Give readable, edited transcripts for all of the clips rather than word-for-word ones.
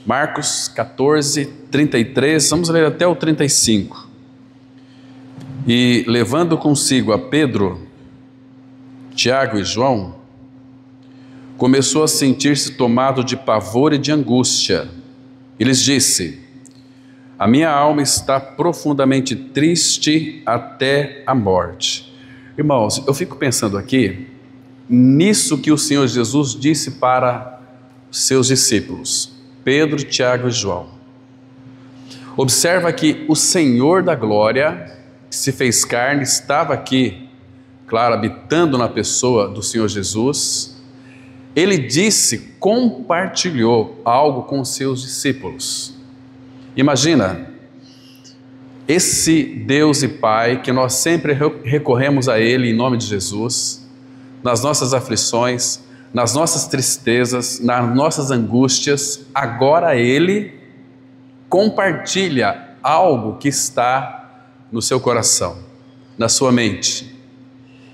Marcos 14, 33, vamos ler até o 35. E levando consigo a Pedro, Tiago e João, começou a sentir-se tomado de pavor e de angústia. E lhes disse: a minha alma está profundamente triste até a morte. Irmãos, eu fico pensando aqui, nisso que o Senhor Jesus disse para seus discípulos, Pedro, Tiago e João. Observa que o Senhor da glória, que se fez carne, estava aqui, claro, habitando na pessoa do Senhor Jesus. Ele compartilhou algo com os seus discípulos. Imagina, esse Deus e Pai, que nós sempre recorremos a Ele em nome de Jesus, nas nossas aflições, nas nossas tristezas, nas nossas angústias, agora Ele compartilha algo que está no seu coração, na sua mente.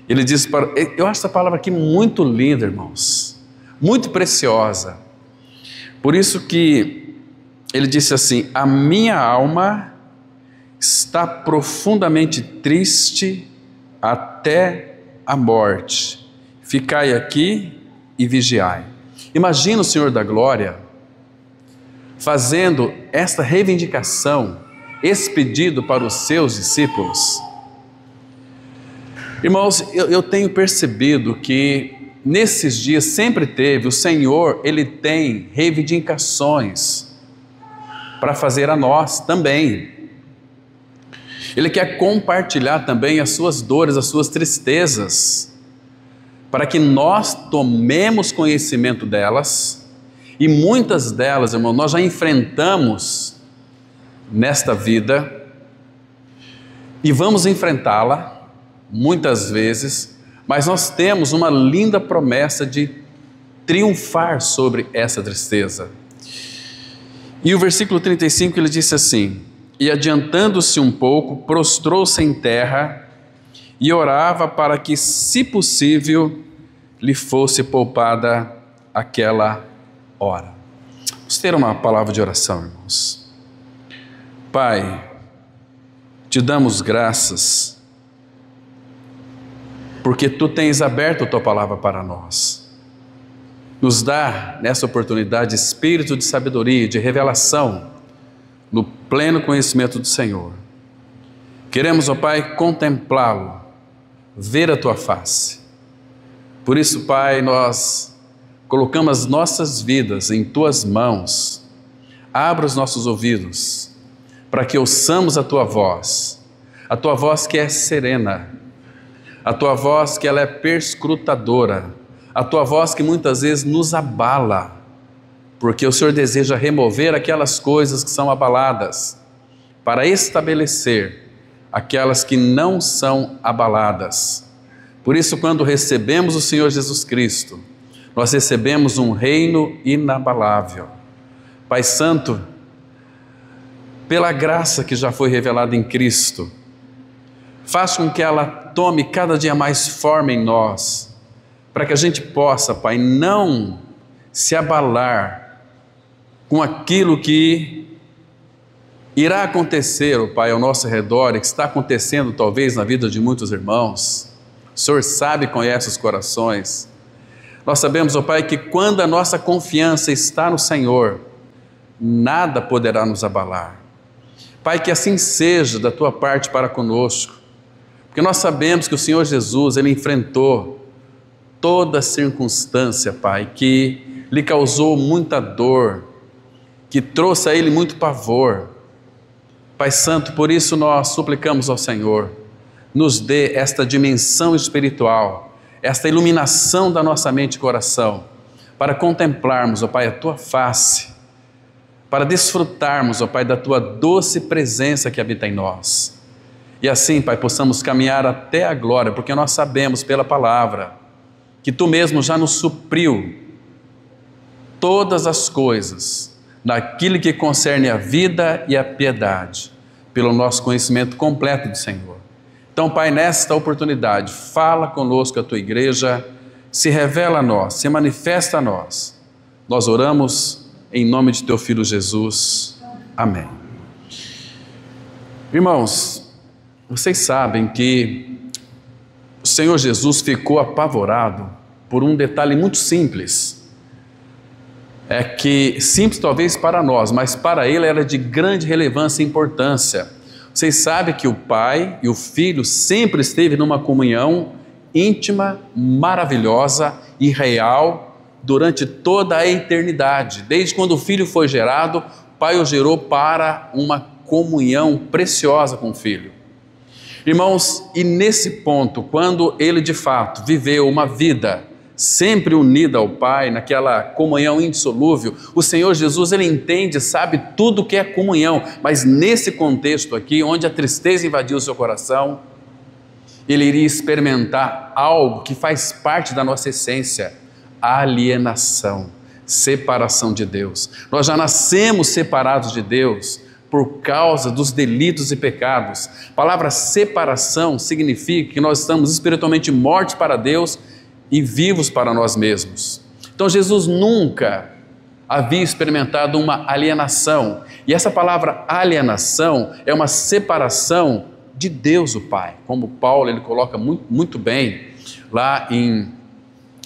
Ele diz, eu acho essa palavra aqui muito linda, irmãos, muito preciosa. Por isso que ele disse assim: a minha alma está profundamente triste até a morte. Ficai aqui e vigiai. Imagina o Senhor da glória fazendo esta reivindicação, esse pedido para os seus discípulos. Irmãos, eu tenho percebido que nesses dias sempre teve, o Senhor, Ele tem reivindicações para fazer a nós também. Ele quer compartilhar também as suas dores, as suas tristezas, para que nós tomemos conhecimento delas, e muitas delas, irmão, nós já enfrentamos nesta vida, e vamos enfrentá-la muitas vezes, mas nós temos uma linda promessa de triunfar sobre essa tristeza. E o versículo 35 ele disse assim: e adiantando-se um pouco, prostrou-se em terra e orava para que, se possível, lhe fosse poupada aquela hora. Vamos ter uma palavra de oração, irmãos. Pai, te damos graças, porque Tu tens aberto a Tua palavra para nós. Nos dá, nessa oportunidade, espírito de sabedoria, de revelação, no pleno conhecimento do Senhor. Queremos, ó Pai, contemplá-lo, ver a Tua face. Por isso, Pai, nós colocamos as nossas vidas em Tuas mãos. Abra os nossos ouvidos, para que ouçamos a Tua voz que é serena, a Tua voz que ela é perscrutadora, a Tua voz que muitas vezes nos abala, porque o Senhor deseja remover aquelas coisas que são abaladas, para estabelecer aquelas que não são abaladas. Por isso, quando recebemos o Senhor Jesus Cristo, nós recebemos um reino inabalável. Pai Santo, pela graça que já foi revelada em Cristo, faz com que ela tome cada dia mais forma em nós, para que a gente possa, Pai, não se abalar com aquilo que irá acontecer, ó Pai, ao nosso redor, e que está acontecendo talvez na vida de muitos irmãos. O Senhor sabe e conhece os corações. Nós sabemos, ó Pai, que quando a nossa confiança está no Senhor, nada poderá nos abalar. Pai, que assim seja da Tua parte para conosco, porque nós sabemos que o Senhor Jesus, Ele enfrentou toda circunstância, Pai, que lhe causou muita dor, que trouxe a Ele muito pavor. Pai Santo, por isso nós suplicamos ao Senhor, nos dê esta dimensão espiritual, esta iluminação da nossa mente e coração, para contemplarmos, ó Pai, a Tua face, para desfrutarmos, ó Pai, da Tua doce presença que habita em nós. E assim, Pai, possamos caminhar até a glória, porque nós sabemos pela palavra que Tu mesmo já nos supriu todas as coisas naquilo que concerne a vida e a piedade, pelo nosso conhecimento completo do Senhor. Então, Pai, nesta oportunidade, fala conosco a Tua igreja, se revela a nós, se manifesta a nós. Nós oramos em nome de teu Filho Jesus. Amém. Irmãos, vocês sabem que o Senhor Jesus ficou apavorado por um detalhe muito simples. É que, simples talvez para nós, mas para ele era de grande relevância e importância. Vocês sabem que o Pai e o Filho sempre esteve numa comunhão íntima, maravilhosa e real durante toda a eternidade. Desde quando o Filho foi gerado, o Pai o gerou para uma comunhão preciosa com o Filho. Irmãos, e nesse ponto, quando ele de fato viveu uma vida sempre unida ao Pai, naquela comunhão indissolúvel, o Senhor Jesus, ele entende, sabe tudo que é comunhão, mas nesse contexto aqui, onde a tristeza invadiu o seu coração, ele iria experimentar algo que faz parte da nossa essência: alienação, separação de Deus. Nós já nascemos separados de Deus por causa dos delitos e pecados. A palavra separação significa que nós estamos espiritualmente mortos para Deus e vivos para nós mesmos. Então Jesus nunca havia experimentado uma alienação. E essa palavra alienação é uma separação de Deus o Pai, como Paulo ele coloca muito bem lá em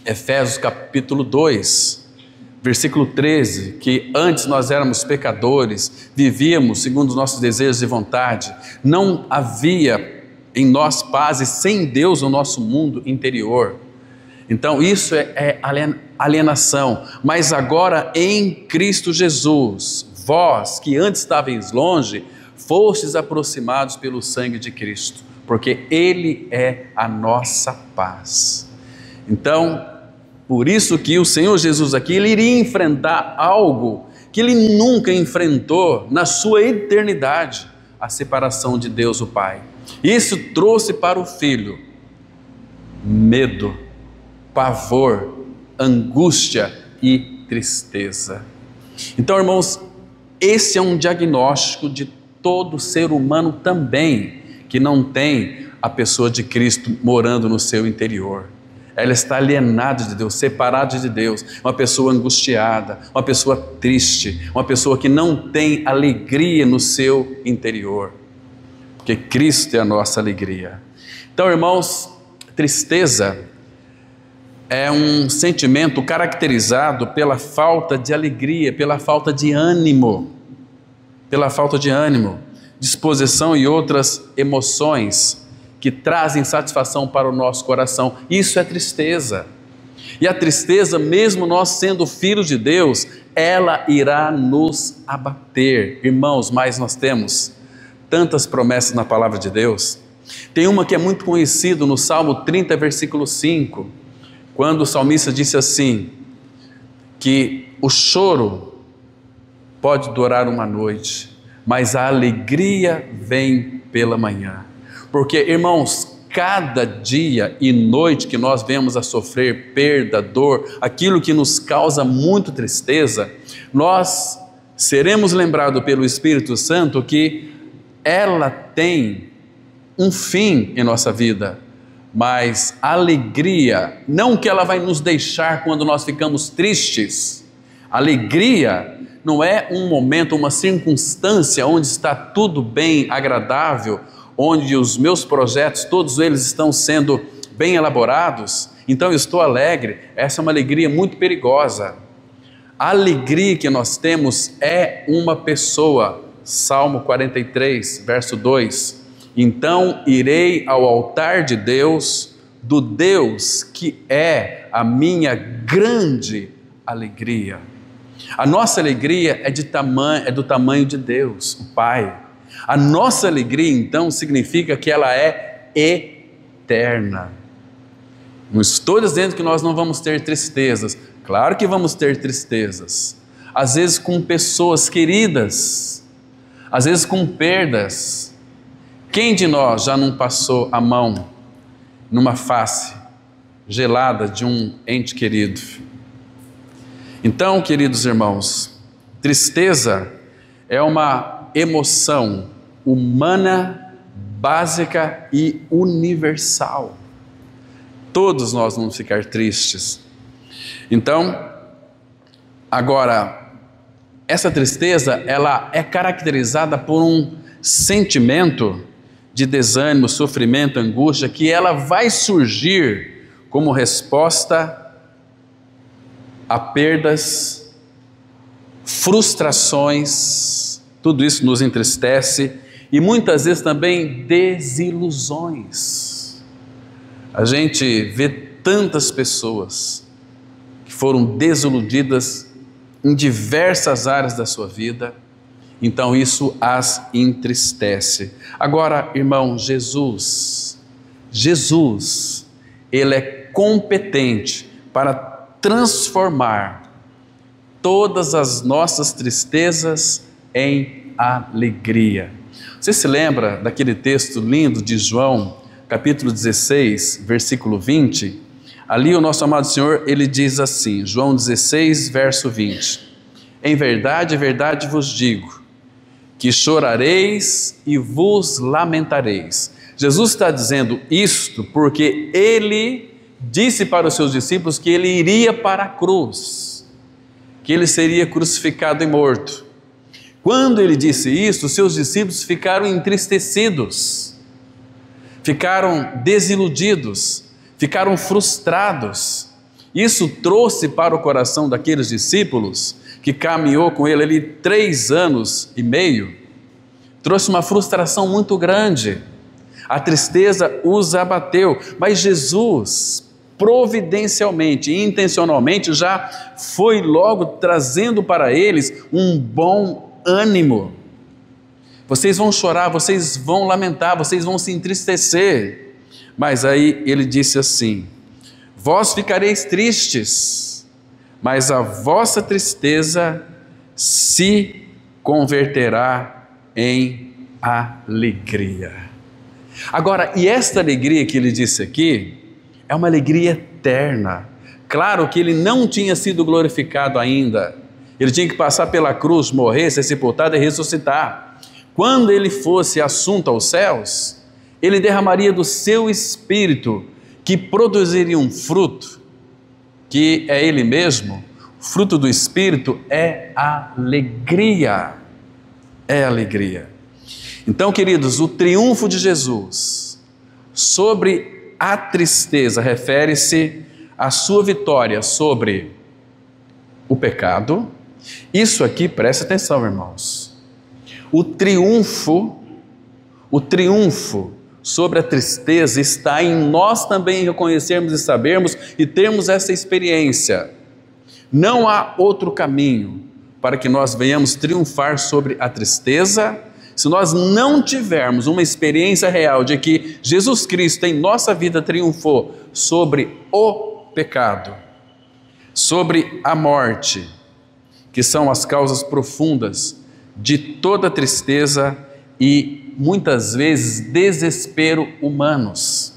Efésios capítulo 2, versículo 13, que antes nós éramos pecadores, vivíamos segundo os nossos desejos e vontade, não havia em nós paz e sem Deus no nosso mundo interior. Então isso é alienação, mas agora em Cristo Jesus, vós que antes estavais longe, fostes aproximados pelo sangue de Cristo, porque Ele é a nossa paz. Então, por isso que o Senhor Jesus aqui, ele iria enfrentar algo que ele nunca enfrentou na sua eternidade, a separação de Deus o Pai. Isso trouxe para o Filho medo, pavor, angústia e tristeza. Então, irmãos, esse é um diagnóstico de todo ser humano também, que não tem a pessoa de Cristo morando no seu interior. Ela está alienada de Deus, separada de Deus, uma pessoa angustiada, uma pessoa triste, uma pessoa que não tem alegria no seu interior, porque Cristo é a nossa alegria. Então, irmãos, tristeza é um sentimento caracterizado pela falta de alegria, pela falta de ânimo, disposição e outras emoções que trazem satisfação para o nosso coração. Isso é tristeza. E a tristeza, mesmo nós sendo filhos de Deus, ela irá nos abater. Irmãos, mas nós temos tantas promessas na palavra de Deus. Tem uma que é muito conhecida no Salmo 30, versículo 5, quando o salmista disse assim, que o choro pode durar uma noite, mas a alegria vem pela manhã. Porque, irmãos, cada dia e noite que nós vemos a sofrer perda, dor, aquilo que nos causa muito tristeza, nós seremos lembrados pelo Espírito Santo que ela tem um fim em nossa vida, mas a alegria, não que ela vai nos deixar quando nós ficamos tristes. Alegria não é um momento, uma circunstância onde está tudo bem, agradável, onde os meus projetos, todos eles estão sendo bem elaborados, então eu estou alegre. Essa é uma alegria muito perigosa. A alegria que nós temos é uma pessoa. Salmo 43, verso 2. Então irei ao altar de Deus, do Deus que é a minha grande alegria. A nossa alegria é do tamanho de Deus, o Pai. A nossa alegria, então, significa que ela é eterna. Não estou dizendo que nós não vamos ter tristezas. Claro que vamos ter tristezas. Às vezes com pessoas queridas, às vezes com perdas. Quem de nós já não passou a mão numa face gelada de um ente querido? Então, queridos irmãos, tristeza é uma emoção humana, básica e universal. Todos nós vamos ficar tristes. Então, agora, essa tristeza, ela é caracterizada por um sentimento de desânimo, sofrimento, angústia, que ela vai surgir como resposta a perdas, frustrações, tudo isso nos entristece, e muitas vezes também desilusões. A gente vê tantas pessoas que foram desiludidas em diversas áreas da sua vida, então isso as entristece. Agora, irmão, Jesus, Ele é competente para transformar todas as nossas tristezas em alegria. Você se lembra daquele texto lindo de João, capítulo 16, versículo 20? Ali o nosso amado Senhor, Ele diz assim, João 16, verso 20: em verdade vos digo, que chorareis e vos lamentareis. Jesus está dizendo isto porque Ele disse para os seus discípulos que Ele iria para a cruz, que Ele seria crucificado e morto. Quando Ele disse isso, os seus discípulos ficaram entristecidos, ficaram desiludidos, ficaram frustrados. Isso trouxe para o coração daqueles discípulos, que caminhou com Ele ali 3 anos e meio, trouxe uma frustração muito grande. A tristeza os abateu, mas Jesus, providencialmente e intencionalmente, já foi logo trazendo para eles um bom ânimo. Vocês vão chorar, vocês vão lamentar, vocês vão se entristecer. Mas aí Ele disse assim: vós ficareis tristes, mas a vossa tristeza se converterá em alegria. Agora, e esta alegria que Ele disse aqui, é uma alegria eterna. Claro que Ele não tinha sido glorificado ainda, Ele tinha que passar pela cruz, morrer, ser sepultado e ressuscitar. Quando Ele fosse assunto aos céus, Ele derramaria do seu Espírito, que produziria um fruto, que é Ele mesmo. O fruto do Espírito é alegria, é alegria. Então, queridos, o triunfo de Jesus sobre a tristeza refere-se à sua vitória sobre o pecado. Isso aqui, preste atenção, irmãos, o triunfo sobre a tristeza está em nós também reconhecermos e sabermos e termos essa experiência. Não há outro caminho para que nós venhamos triunfar sobre a tristeza, se nós não tivermos uma experiência real de que Jesus Cristo em nossa vida triunfou sobre o pecado, sobre a morte, que são as causas profundas de toda tristeza e muitas vezes desespero humanos.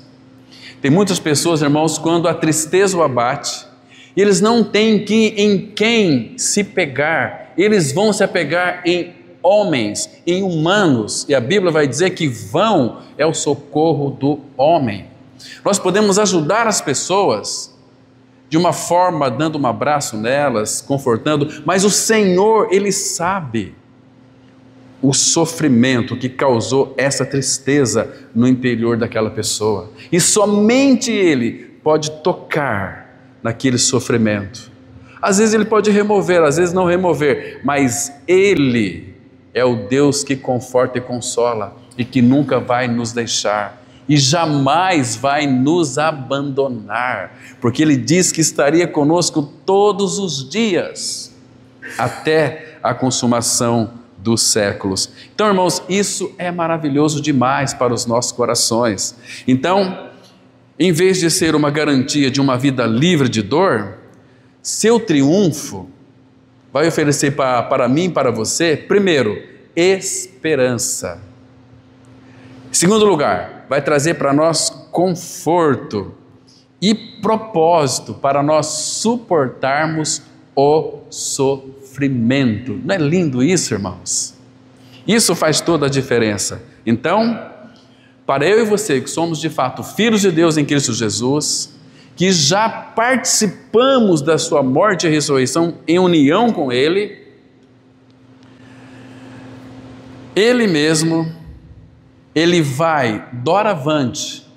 Tem muitas pessoas, irmãos, quando a tristeza o abate, eles não têm em quem se pegar, eles vão se apegar em homens, em humanos, e a Bíblia vai dizer que vão é o socorro do homem. Nós podemos ajudar as pessoas de uma forma, dando um abraço nelas, confortando, mas o Senhor, Ele sabe o sofrimento que causou essa tristeza no interior daquela pessoa, e somente Ele pode tocar naquele sofrimento. Às vezes Ele pode remover, às vezes não remover, mas Ele é o Deus que conforta e consola e que nunca vai nos deixar e jamais vai nos abandonar, porque Ele diz que estaria conosco todos os dias até a consumação dos séculos. Então, irmãos, isso é maravilhoso demais para os nossos corações. Então, em vez de ser uma garantia de uma vida livre de dor, seu triunfo vai oferecer para mim e para você, primeiro, esperança. Em segundo lugar, vai trazer para nós conforto e propósito para nós suportarmos o sofrimento. Não é lindo isso, irmãos? Isso faz toda a diferença. Então, para eu e você que somos de fato filhos de Deus em Cristo Jesus, que já participamos da sua morte e ressurreição em união com Ele, Ele mesmo, Ele vai, doravante,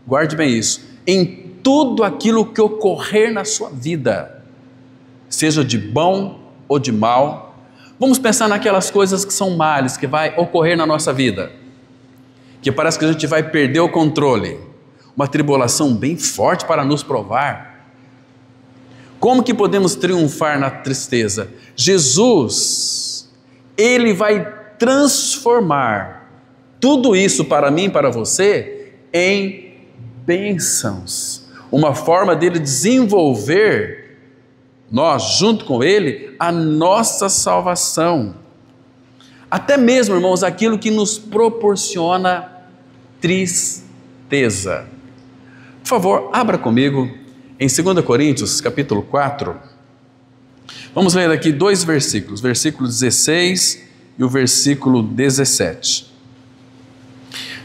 guarde bem isso, em tudo aquilo que ocorrer na sua vida, seja de bom ou de mal. Vamos pensar naquelas coisas que são males, que vai ocorrer na nossa vida, que parece que a gente vai perder o controle, uma tribulação bem forte para nos provar. Como que podemos triunfar na tristeza? Jesus, Ele vai transformar tudo isso para mim e para você em bênçãos. Uma forma dele desenvolver, nós junto com Ele, a nossa salvação. Até mesmo, irmãos, aquilo que nos proporciona tristeza. Por favor, abra comigo em 2 Coríntios, capítulo 4. Vamos ler aqui 2 versículos, versículo 16 e o versículo 17.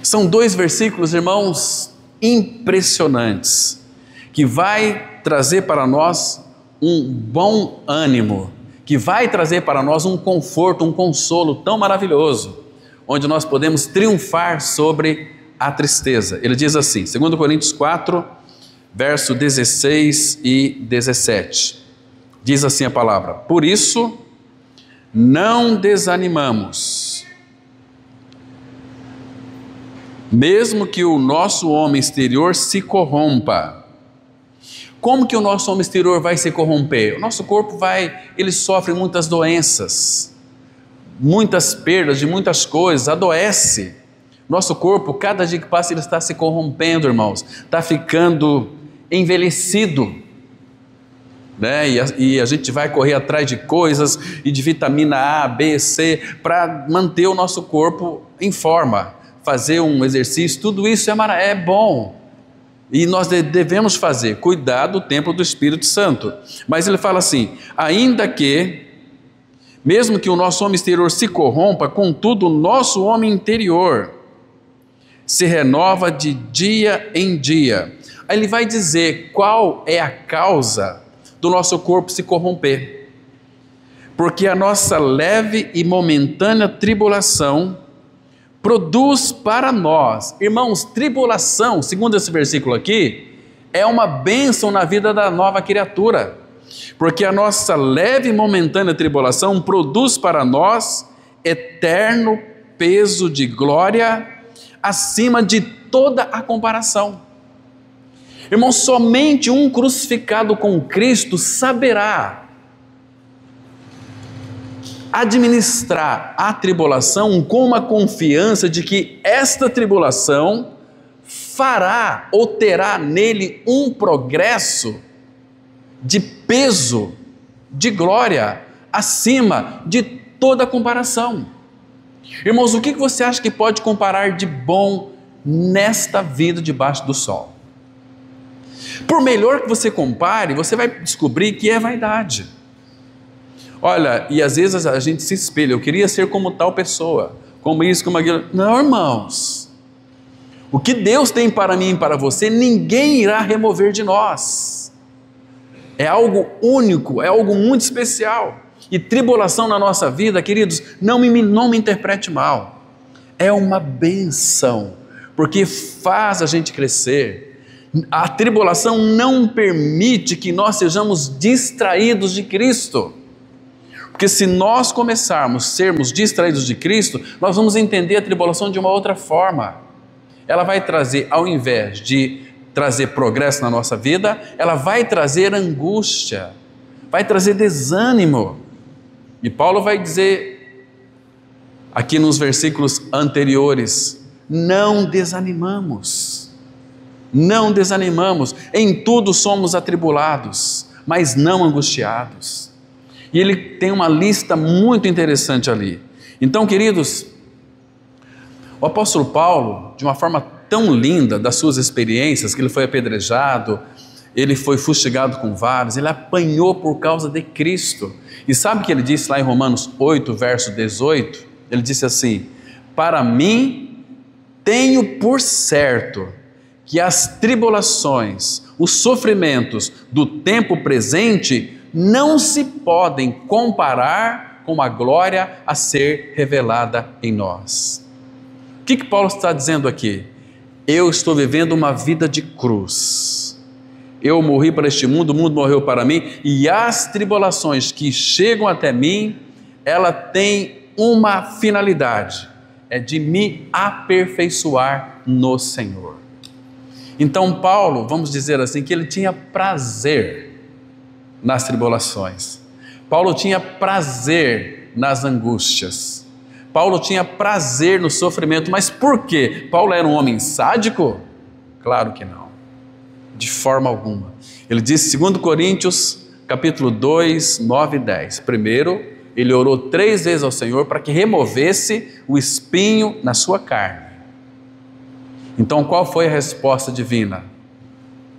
São 2 versículos, irmãos, impressionantes, que vai trazer para nós um bom ânimo, que vai trazer para nós um conforto, um consolo tão maravilhoso, onde nós podemos triunfar sobre a tristeza. Ele diz assim, 2 Coríntios 4, verso 16 e 17. Diz assim a palavra: por isso, não desanimamos, mesmo que o nosso homem exterior se corrompa. Como que o nosso homem exterior vai se corromper? O nosso corpo ele sofre muitas doenças, muitas perdas de muitas coisas, adoece. Nosso corpo, cada dia que passa, ele está se corrompendo, irmãos, está ficando envelhecido, né? E a gente vai correr atrás de coisas e de vitamina A, B, C, para manter o nosso corpo em forma, fazer um exercício, tudo isso é bom. E nós devemos fazer, cuidar do templo do Espírito Santo. Mas ele fala assim, ainda que, mesmo que o nosso homem exterior se corrompa, contudo o nosso homem interior se renova de dia em dia. Aí ele vai dizer qual é a causa do nosso corpo se corromper. Porque a nossa leve e momentânea tribulação produz para nós, irmãos, tribulação, segundo esse versículo aqui, é uma bênção na vida da nova criatura, porque a nossa leve e momentânea tribulação produz para nós eterno peso de glória acima de toda a comparação. Irmãos, somente um crucificado com Cristo saberá administrar a tribulação com uma confiança de que esta tribulação fará ou terá nele um progresso de peso, de glória, acima de toda comparação. Irmãos, o que você acha que pode comparar de bom nesta vida debaixo do sol? Por melhor que você compare, você vai descobrir que é vaidade. Olha, e às vezes a gente se espelha, eu queria ser como tal pessoa, como isso, como aquilo. Não, irmãos, o que Deus tem para mim e para você, ninguém irá remover de nós. É algo único, é algo muito especial. E tribulação na nossa vida, queridos, não me interprete mal, é uma bênção, porque faz a gente crescer. A tribulação não permite que nós sejamos distraídos de Cristo. Porque se nós começarmos a sermos distraídos de Cristo, nós vamos entender a tribulação de uma outra forma. Ela vai trazer, ao invés de trazer progresso na nossa vida, ela vai trazer angústia, vai trazer desânimo. E Paulo vai dizer, aqui nos versículos anteriores, não desanimamos, em tudo somos atribulados, mas não angustiados. E ele tem uma lista muito interessante ali. Então, queridos, o apóstolo Paulo, de uma forma tão linda das suas experiências, que ele foi apedrejado, ele foi fustigado com varas, ele apanhou por causa de Cristo. E sabe o que ele disse lá em Romanos 8, verso 18? Ele disse assim, para mim, tenho por certo que as tribulações, os sofrimentos do tempo presente não se podem comparar como a glória a ser revelada em nós. O que Paulo está dizendo aqui? Eu estou vivendo uma vida de cruz. Eu morri para este mundo, o mundo morreu para mim, e as tribulações que chegam até mim, ela tem uma finalidade, é de me aperfeiçoar no Senhor. Então Paulo, vamos dizer assim, que ele tinha prazer nas tribulações. Paulo tinha prazer nas angústias. Paulo tinha prazer no sofrimento. Mas por quê? Paulo era um homem sádico? Claro que não, de forma alguma. Ele diz, 2 Coríntios, capítulo 2, 9 e 10. Primeiro, ele orou 3 vezes ao Senhor para que removesse o espinho na sua carne. Então, qual foi a resposta divina?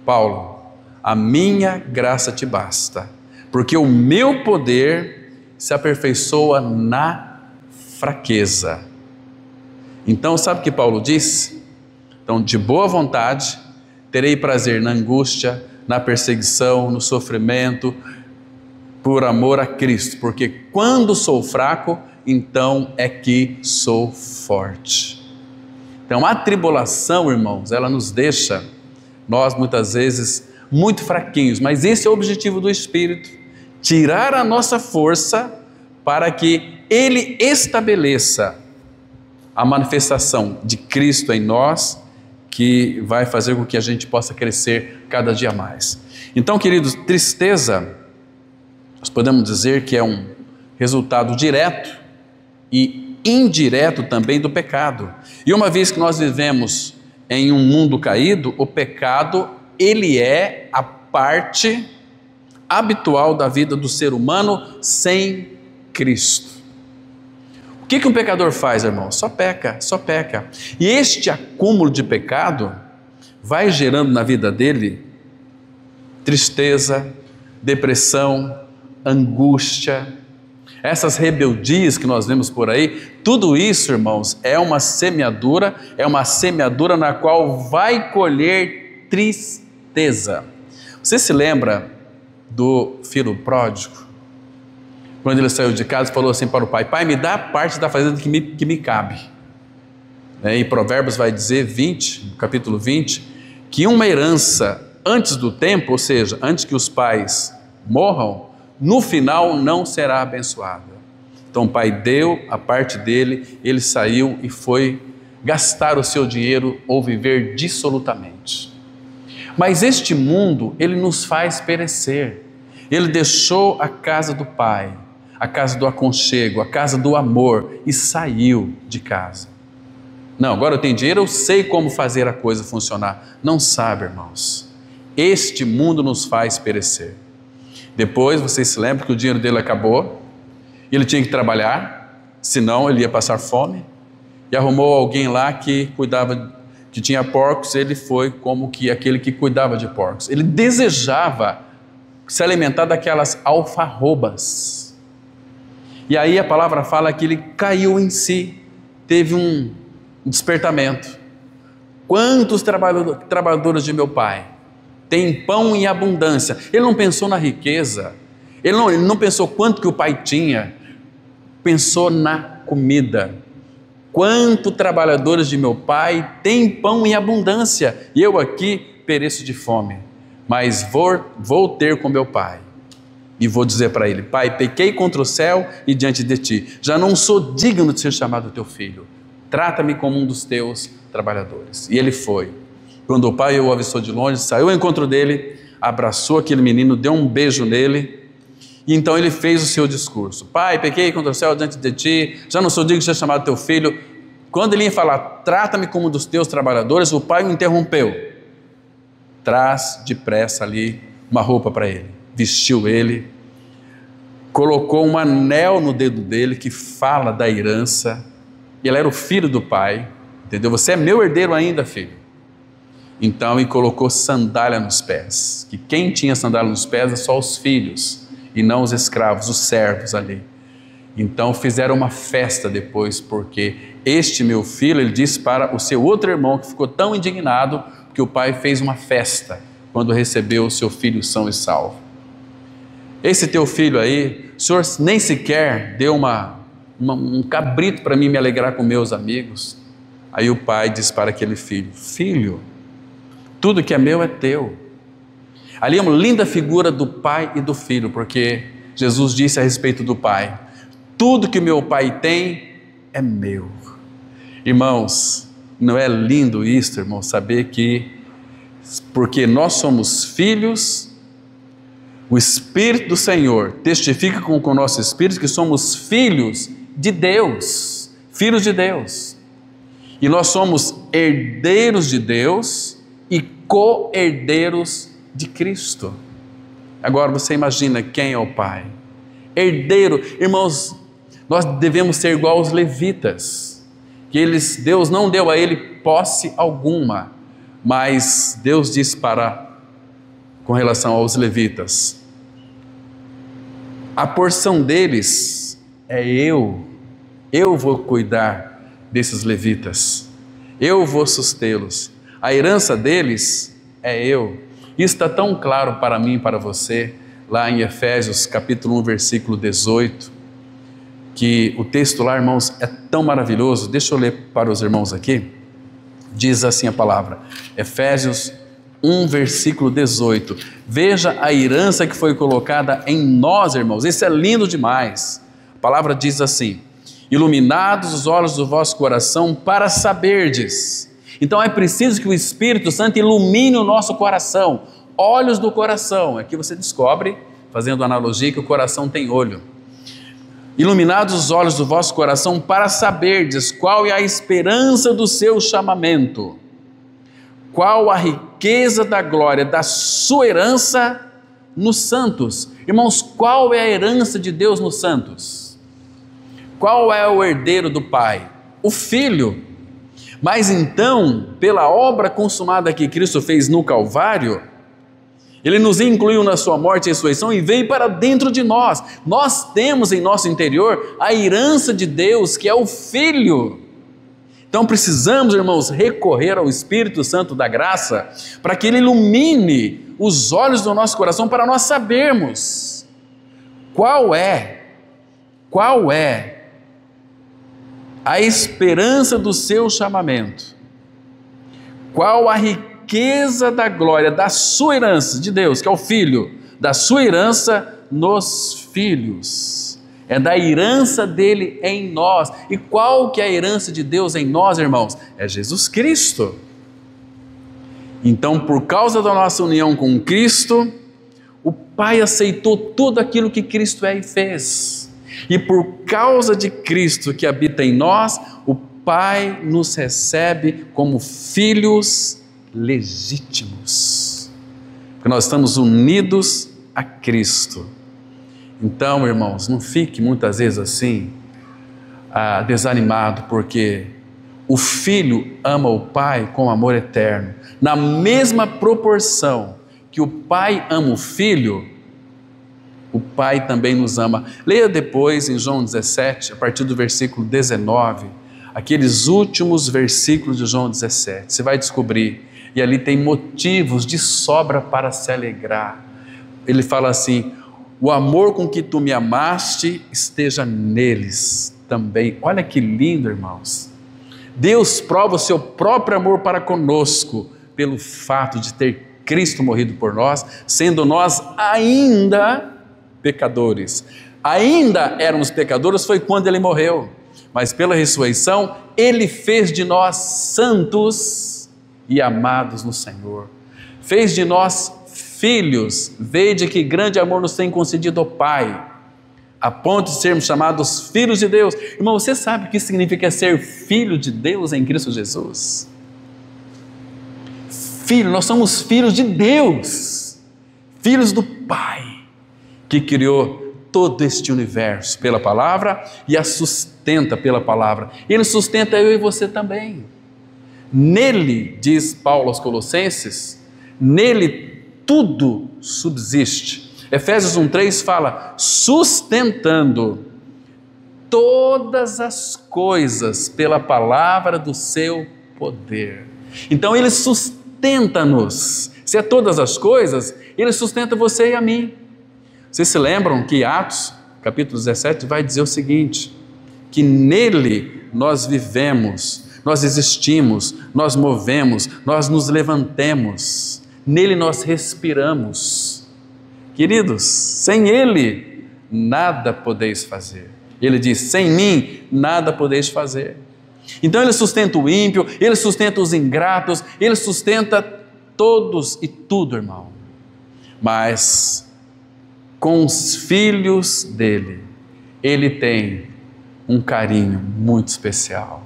Paulo, a minha graça te basta, porque o meu poder se aperfeiçoa na fraqueza. Então, sabe o que Paulo disse? Então, de boa vontade, terei prazer na angústia, na perseguição, no sofrimento, por amor a Cristo, porque quando sou fraco, então é que sou forte. Então a tribulação, irmãos, ela nos deixa, nós muitas vezes, muito fraquinhos, mas esse é o objetivo do Espírito, tirar a nossa força para que Ele estabeleça a manifestação de Cristo em nós, que vai fazer com que a gente possa crescer cada dia mais. Então, queridos, tristeza, nós podemos dizer que é um resultado direto e indireto também do pecado. E uma vez que nós vivemos em um mundo caído, o pecado, ele é a parte habitual da vida do ser humano sem Cristo. O que um pecador faz, irmão? Só peca, só peca. E este acúmulo de pecado vai gerando na vida dele tristeza, depressão, angústia, essas rebeldias que nós vemos por aí, tudo isso, irmãos, é uma semeadura na qual vai colher tristeza. Você se lembra do filho pródigo? Quando ele saiu de casa, falou assim para o pai, pai, me dá a parte da fazenda que me cabe. E Provérbios vai dizer, capítulo 20, que uma herança antes do tempo, ou seja, antes que os pais morram, no final não será abençoada. Então o pai deu a parte dele, ele saiu e foi gastar o seu dinheiro ou viver dissolutamente. Mas este mundo, ele nos faz perecer. Ele deixou a casa do pai, a casa do aconchego, a casa do amor e saiu de casa. Não, agora eu tenho dinheiro, eu sei como fazer a coisa funcionar. Não sabe, irmãos. Este mundo nos faz perecer. Depois, vocês se lembram que o dinheiro dele acabou, ele tinha que trabalhar, senão ele ia passar fome, e arrumou alguém lá que tinha porcos, ele foi como que aquele que cuidava de porcos. Ele desejava se alimentar daquelas alfarrobas. E aí a palavra fala que ele caiu em si, teve um despertamento. Quantos trabalhadores de meu pai tem pão em abundância? Ele não pensou na riqueza, ele não pensou quanto que o pai tinha, pensou na comida. Quantos trabalhadores de meu pai têm pão em abundância, e eu aqui pereço de fome, mas vou ter com meu pai, e vou dizer para ele, pai, pequei contra o céu e diante de ti, já não sou digno de ser chamado teu filho, trata-me como um dos teus trabalhadores. E ele foi. Quando o pai o avistou de longe, saiu ao encontro dele, abraçou aquele menino, deu um beijo nele, e então ele fez o seu discurso. Pai, pequei contra o céu diante de ti, já não sou digno de ser chamado teu filho. Quando ele ia falar, trata-me como um dos teus trabalhadores, o pai o interrompeu. Traz depressa ali uma roupa para ele, vestiu ele, colocou um anel no dedo dele que fala da herança. Ele era o filho do pai, entendeu? Você é meu herdeiro ainda, filho. Então, e colocou sandália nos pés, que quem tinha sandália nos pés é só os filhos, e não os escravos, os servos ali. Então fizeram uma festa depois, porque este meu filho, ele disse para o seu outro irmão, que ficou tão indignado, que o pai fez uma festa, quando recebeu o seu filho são e salvo. esse teu filho aí, o Senhor nem sequer deu um cabrito para mim me alegrar com meus amigos. Aí o pai diz para aquele filho: filho, tudo que é meu é teu. Ali é uma linda figura do pai e do filho, porque Jesus disse a respeito do pai: tudo que meu pai tem é meu. Irmãos, não é lindo isso, irmãos, saber que porque nós somos filhos, o Espírito do Senhor testifica com o nosso espírito que somos filhos de Deus, filhos de Deus. E nós somos herdeiros de Deus e co-herdeiros de Cristo. Agora você imagina quem é o Pai? Herdeiro. Irmãos, nós devemos ser igual aos levitas, que Deus não deu a ele posse alguma, mas Deus disse com relação aos levitas: a porção deles é eu vou cuidar desses levitas, eu vou sustê-los, a herança deles é eu. Isso está tão claro para mim e para você, lá em Efésios capítulo 1, versículo 18, que o texto lá, irmãos, é tão maravilhoso. Deixa eu ler para os irmãos aqui. Diz assim a palavra, Efésios 1, versículo 18, veja a herança que foi colocada em nós, irmãos, isso é lindo demais. A palavra diz assim: iluminados os olhos do vosso coração para saberdes. Então é preciso que o Espírito Santo ilumine o nosso coração, olhos do coração. Aqui você descobre, fazendo analogia, que o coração tem olho. Iluminados os olhos do vosso coração para saberdes qual é a esperança do seu chamamento, qual a riqueza da glória da sua herança nos santos. Irmãos, qual é a herança de Deus nos santos? Qual é o herdeiro do Pai? O Filho. Mas então, pela obra consumada que Cristo fez no Calvário, Ele nos incluiu na sua morte e ressurreição e veio para dentro de nós. Nós temos em nosso interior a herança de Deus, que é o Filho. Então precisamos, irmãos, recorrer ao Espírito Santo da graça para que Ele ilumine os olhos do nosso coração para nós sabermos qual é a esperança do seu chamamento, qual a riqueza da glória da sua herança de Deus, que é o Filho, da sua herança nos filhos. É da herança dele em nós. E qual que é a herança de Deus em nós, irmãos? É Jesus Cristo. Então, por causa da nossa união com Cristo, o Pai aceitou tudo aquilo que Cristo é e fez. E por causa de Cristo que habita em nós, o Pai nos recebe como filhos legítimos. Porque nós estamos unidos a Cristo. Então, irmãos, não fique muitas vezes assim, desanimado, porque o Filho ama o Pai com amor eterno. Na mesma proporção que o Pai ama o Filho, o Pai também nos ama. Leia depois em João 17, a partir do versículo 19, aqueles últimos versículos de João 17. Você vai descobrir, e ali tem motivos de sobra para se alegrar. Ele fala assim: o amor com que tu me amaste esteja neles também. Olha que lindo, irmãos. Deus prova o seu próprio amor para conosco pelo fato de ter Cristo morrido por nós, sendo nós ainda pecadores. Ainda éramos pecadores, foi quando Ele morreu. Mas pela ressurreição, Ele fez de nós santos e amados no Senhor. Fez de nós filhos. Vede que grande amor nos tem concedido o Pai, a ponto de sermos chamados filhos de Deus. Irmão, você sabe o que significa ser filho de Deus em Cristo Jesus? Filho, nós somos filhos de Deus, filhos do Pai, que criou todo este universo pela palavra e a sustenta pela palavra. Ele sustenta eu e você também. Nele, diz Paulo aos Colossenses, nele tudo subsiste. Efésios 1,3 fala, sustentando todas as coisas pela palavra do seu poder. Então Ele sustenta-nos. Se é todas as coisas, Ele sustenta você e a mim. Vocês se lembram que Atos, capítulo 17, vai dizer o seguinte, que nele nós vivemos, nós existimos, nós movemos, nós nos levantemos, nele nós respiramos. Queridos, sem ele nada podeis fazer. Ele diz, sem mim nada podeis fazer. Então ele sustenta o ímpio, ele sustenta os ingratos, ele sustenta todos e tudo, irmão. Mas com os filhos dele, ele tem um carinho muito especial.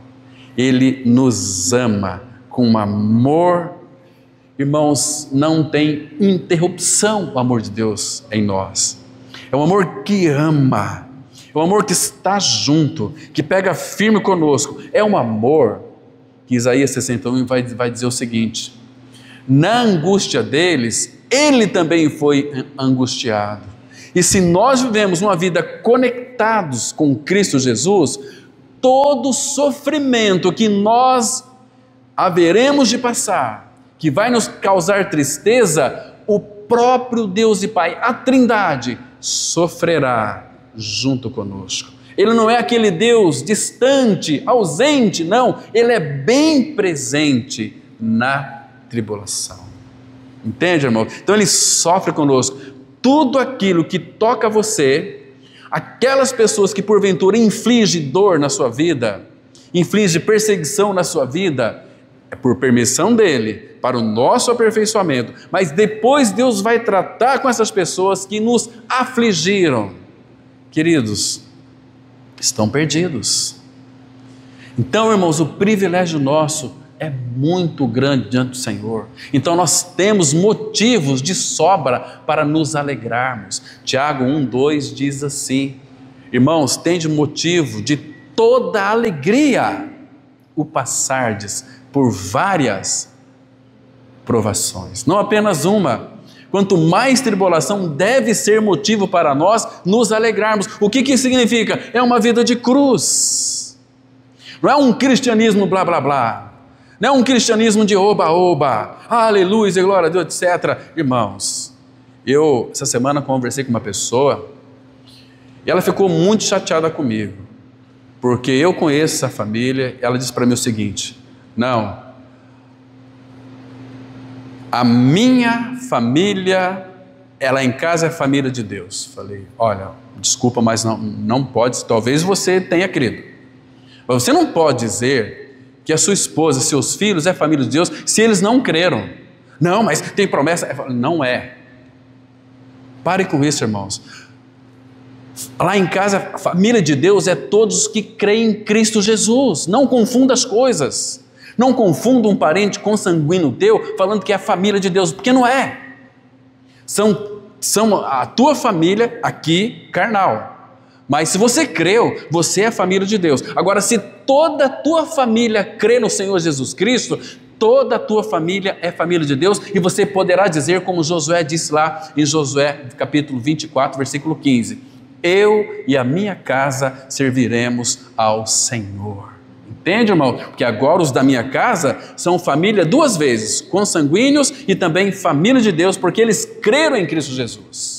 Ele nos ama com um amor, irmãos, não tem interrupção o amor de Deus em nós. É um amor que ama, é um amor que está junto, que pega firme conosco. É um amor que Isaías 61 vai dizer o seguinte, na angústia deles, ele também foi angustiado. E se nós vivemos uma vida conectados com Cristo Jesus, todo sofrimento que nós haveremos de passar, que vai nos causar tristeza, o próprio Deus e Pai, a Trindade, sofrerá junto conosco. Ele não é aquele Deus distante, ausente, não. Ele é bem presente na tribulação. Entende, irmão? Então ele sofre conosco. Tudo aquilo que toca você, aquelas pessoas que porventura infligem dor na sua vida, infligem perseguição na sua vida, é por permissão dele, para o nosso aperfeiçoamento. Mas depois Deus vai tratar com essas pessoas que nos afligiram. Queridos, estão perdidos. Então, irmãos, o privilégio nosso é muito grande diante do Senhor. Então nós temos motivos de sobra para nos alegrarmos. Tiago 1:2 diz assim, irmãos, tende motivo de toda alegria o passardes por várias provações, não apenas uma. Quanto mais tribulação deve ser motivo para nós nos alegrarmos. O que isso significa? É uma vida de cruz. Não é um cristianismo blá blá blá. Não é um cristianismo de oba-oba, aleluia, glória a Deus, etc. Irmãos, eu essa semana conversei com uma pessoa e ela ficou muito chateada comigo, porque eu conheço essa família. Ela disse para mim o seguinte, não, a minha família, ela em casa é família de Deus. Falei, olha, desculpa, mas não pode, talvez você tenha crido, mas você não pode dizer que a sua esposa, seus filhos é família de Deus, se eles não creram. Não, mas tem promessa. Não é. Pare com isso, irmãos. Lá em casa, a família de Deus é todos que creem em Cristo Jesus. Não confunda as coisas. Não confunda um parente consanguíneo teu falando que é a família de Deus, porque não é. São a tua família aqui, carnal. Mas se você creu, você é a família de Deus. Agora, se toda a tua família crê no Senhor Jesus Cristo, toda a tua família é família de Deus, e você poderá dizer, como Josué disse lá em Josué, capítulo 24, versículo 15, eu e a minha casa serviremos ao Senhor. Entende, irmão? Porque agora os da minha casa são família duas vezes, consanguíneos e também família de Deus, porque eles creram em Cristo Jesus.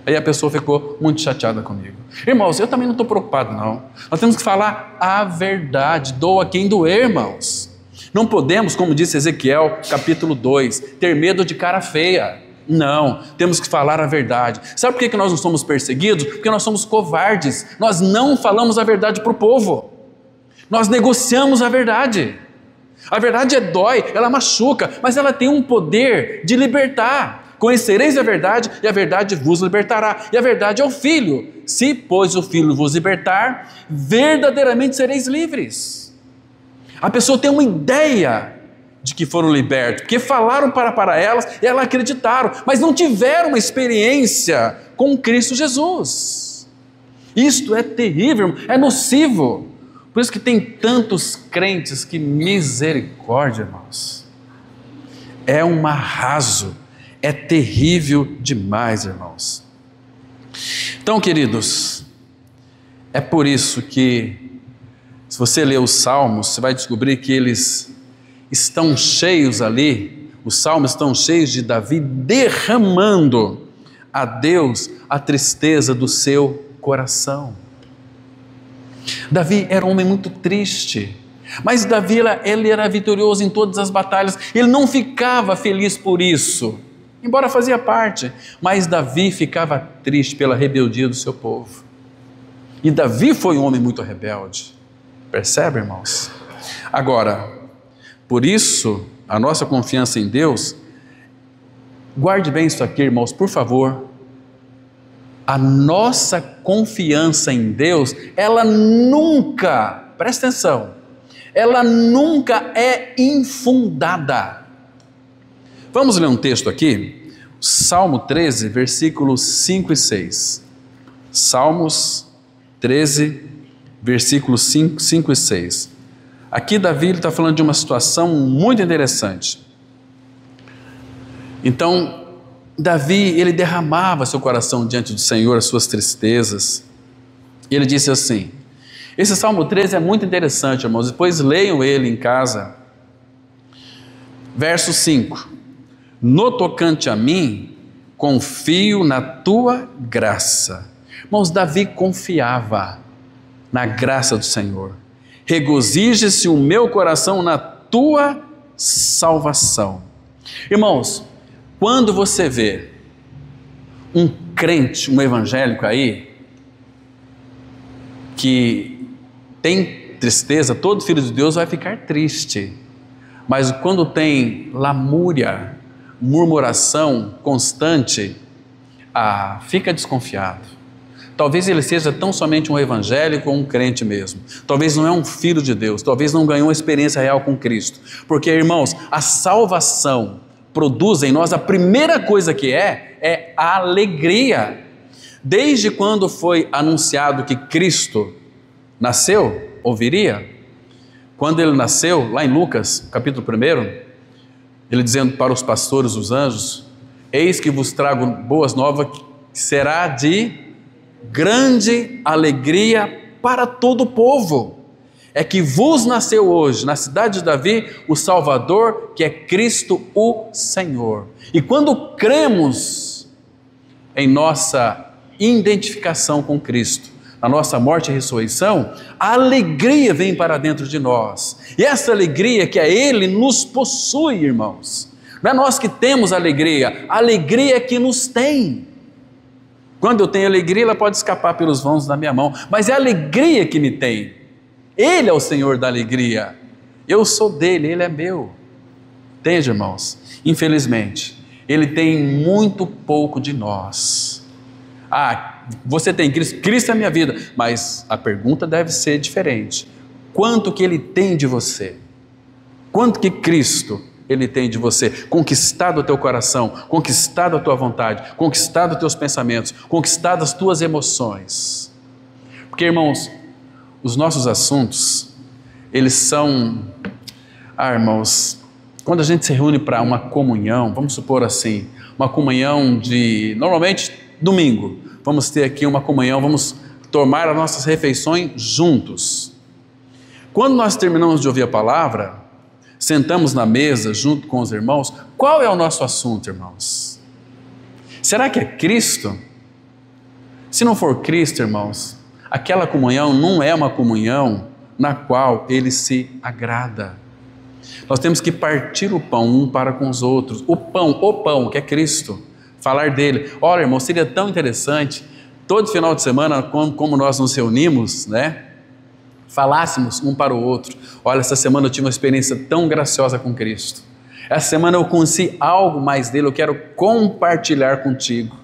Aí a pessoa ficou muito chateada comigo. Irmãos, eu também não estou preocupado, não. Nós temos que falar a verdade, doa quem doer, irmãos. Não podemos, como disse Ezequiel, capítulo 2, ter medo de cara feia. Não, temos que falar a verdade. Sabe por que nós não somos perseguidos? Porque nós somos covardes. Nós não falamos a verdade para o povo. Nós negociamos a verdade. A verdade dói, ela machuca, mas ela tem um poder de libertar. Conhecereis a verdade e a verdade vos libertará. E a verdade é o Filho. Se, pois, o Filho vos libertar, verdadeiramente sereis livres. A pessoa tem uma ideia de que foram libertos, porque falaram para elas e elas acreditaram, mas não tiveram uma experiência com Cristo Jesus. Isto é terrível, é nocivo. Por isso que tem tantos crentes que, misericórdia, irmãos, é um arraso. É terrível demais, irmãos. Então, queridos, é por isso que, se você ler os Salmos, você vai descobrir que eles estão cheios ali, os Salmos estão cheios de Davi derramando a Deus a tristeza do seu coração. Davi era um homem muito triste, mas Davi ele era vitorioso em todas as batalhas, ele não ficava feliz por isso, embora fazia parte, mas Davi ficava triste pela rebeldia do seu povo. E Davi foi um homem muito rebelde, percebe, irmãos? Agora, por isso, a nossa confiança em Deus, guarde bem isso aqui, irmãos, por favor. A nossa confiança em Deus, ela nunca, presta atenção, ela nunca é infundada. Vamos ler um texto aqui, Salmo 13, versículos 5 e 6. Salmos 13, versículos 5 e 6. Aqui Davi está falando de uma situação muito interessante. Então, Davi, ele derramava seu coração diante do Senhor, as suas tristezas. E ele disse assim, esse Salmo 13 é muito interessante, irmãos, depois leiam ele em casa. Verso 5, no tocante a mim, confio na tua graça. Irmãos, Davi confiava na graça do Senhor. Regozije-se o meu coração na tua salvação. Irmãos, quando você vê um crente, um evangélico aí, que tem tristeza, todo filho de Deus vai ficar triste. Mas quando tem lamúria, murmuração constante, fica desconfiado. Talvez ele seja tão somente um evangélico ou um crente mesmo. Talvez não é um filho de Deus, talvez não ganhou uma experiência real com Cristo. Porque, irmãos, a salvação produz em nós, a primeira coisa que é a alegria. Desde quando foi anunciado que Cristo nasceu, ou viria, quando ele nasceu, lá em Lucas, capítulo 1, ele dizendo para os pastores, os anjos, eis que vos trago boas novas, que será de grande alegria para todo o povo. É que vos nasceu hoje, na cidade de Davi, o Salvador, que é Cristo o Senhor. E quando cremos em nossa identificação com Cristo, na nossa morte e ressurreição, a alegria vem para dentro de nós. E essa alegria que é Ele nos possui, irmãos. Não é nós que temos alegria, a alegria é que nos tem. Quando eu tenho alegria, ela pode escapar pelos vãos da minha mão, mas é a alegria que me tem. Ele é o Senhor da alegria, eu sou dele, ele é meu. Entende, irmãos? Infelizmente, ele tem muito pouco de nós. Você tem Cristo, Cristo é a minha vida, mas a pergunta deve ser diferente. Quanto que ele tem de você? Quanto que Cristo ele tem de você? Conquistado o teu coração, conquistado a tua vontade, conquistado os teus pensamentos, conquistado as tuas emoções. Porque, irmãos, os nossos assuntos, eles são, irmãos, quando a gente se reúne para uma comunhão, vamos supor assim, uma comunhão normalmente domingo, vamos ter aqui uma comunhão, vamos tomar as nossas refeições juntos. Quando nós terminamos de ouvir a palavra, sentamos na mesa junto com os irmãos, qual é o nosso assunto, irmãos? Será que é Cristo? Se não for Cristo, irmãos, aquela comunhão não é uma comunhão na qual Ele se agrada. Nós temos que partir o pão um para com os outros. O pão, que é Cristo. Falar dele. Olha, irmão, seria tão interessante, todo final de semana, como nós nos reunimos, né? Falássemos um para o outro. Olha, essa semana eu tive uma experiência tão graciosa com Cristo. Essa semana eu conheci algo mais dele, eu quero compartilhar contigo.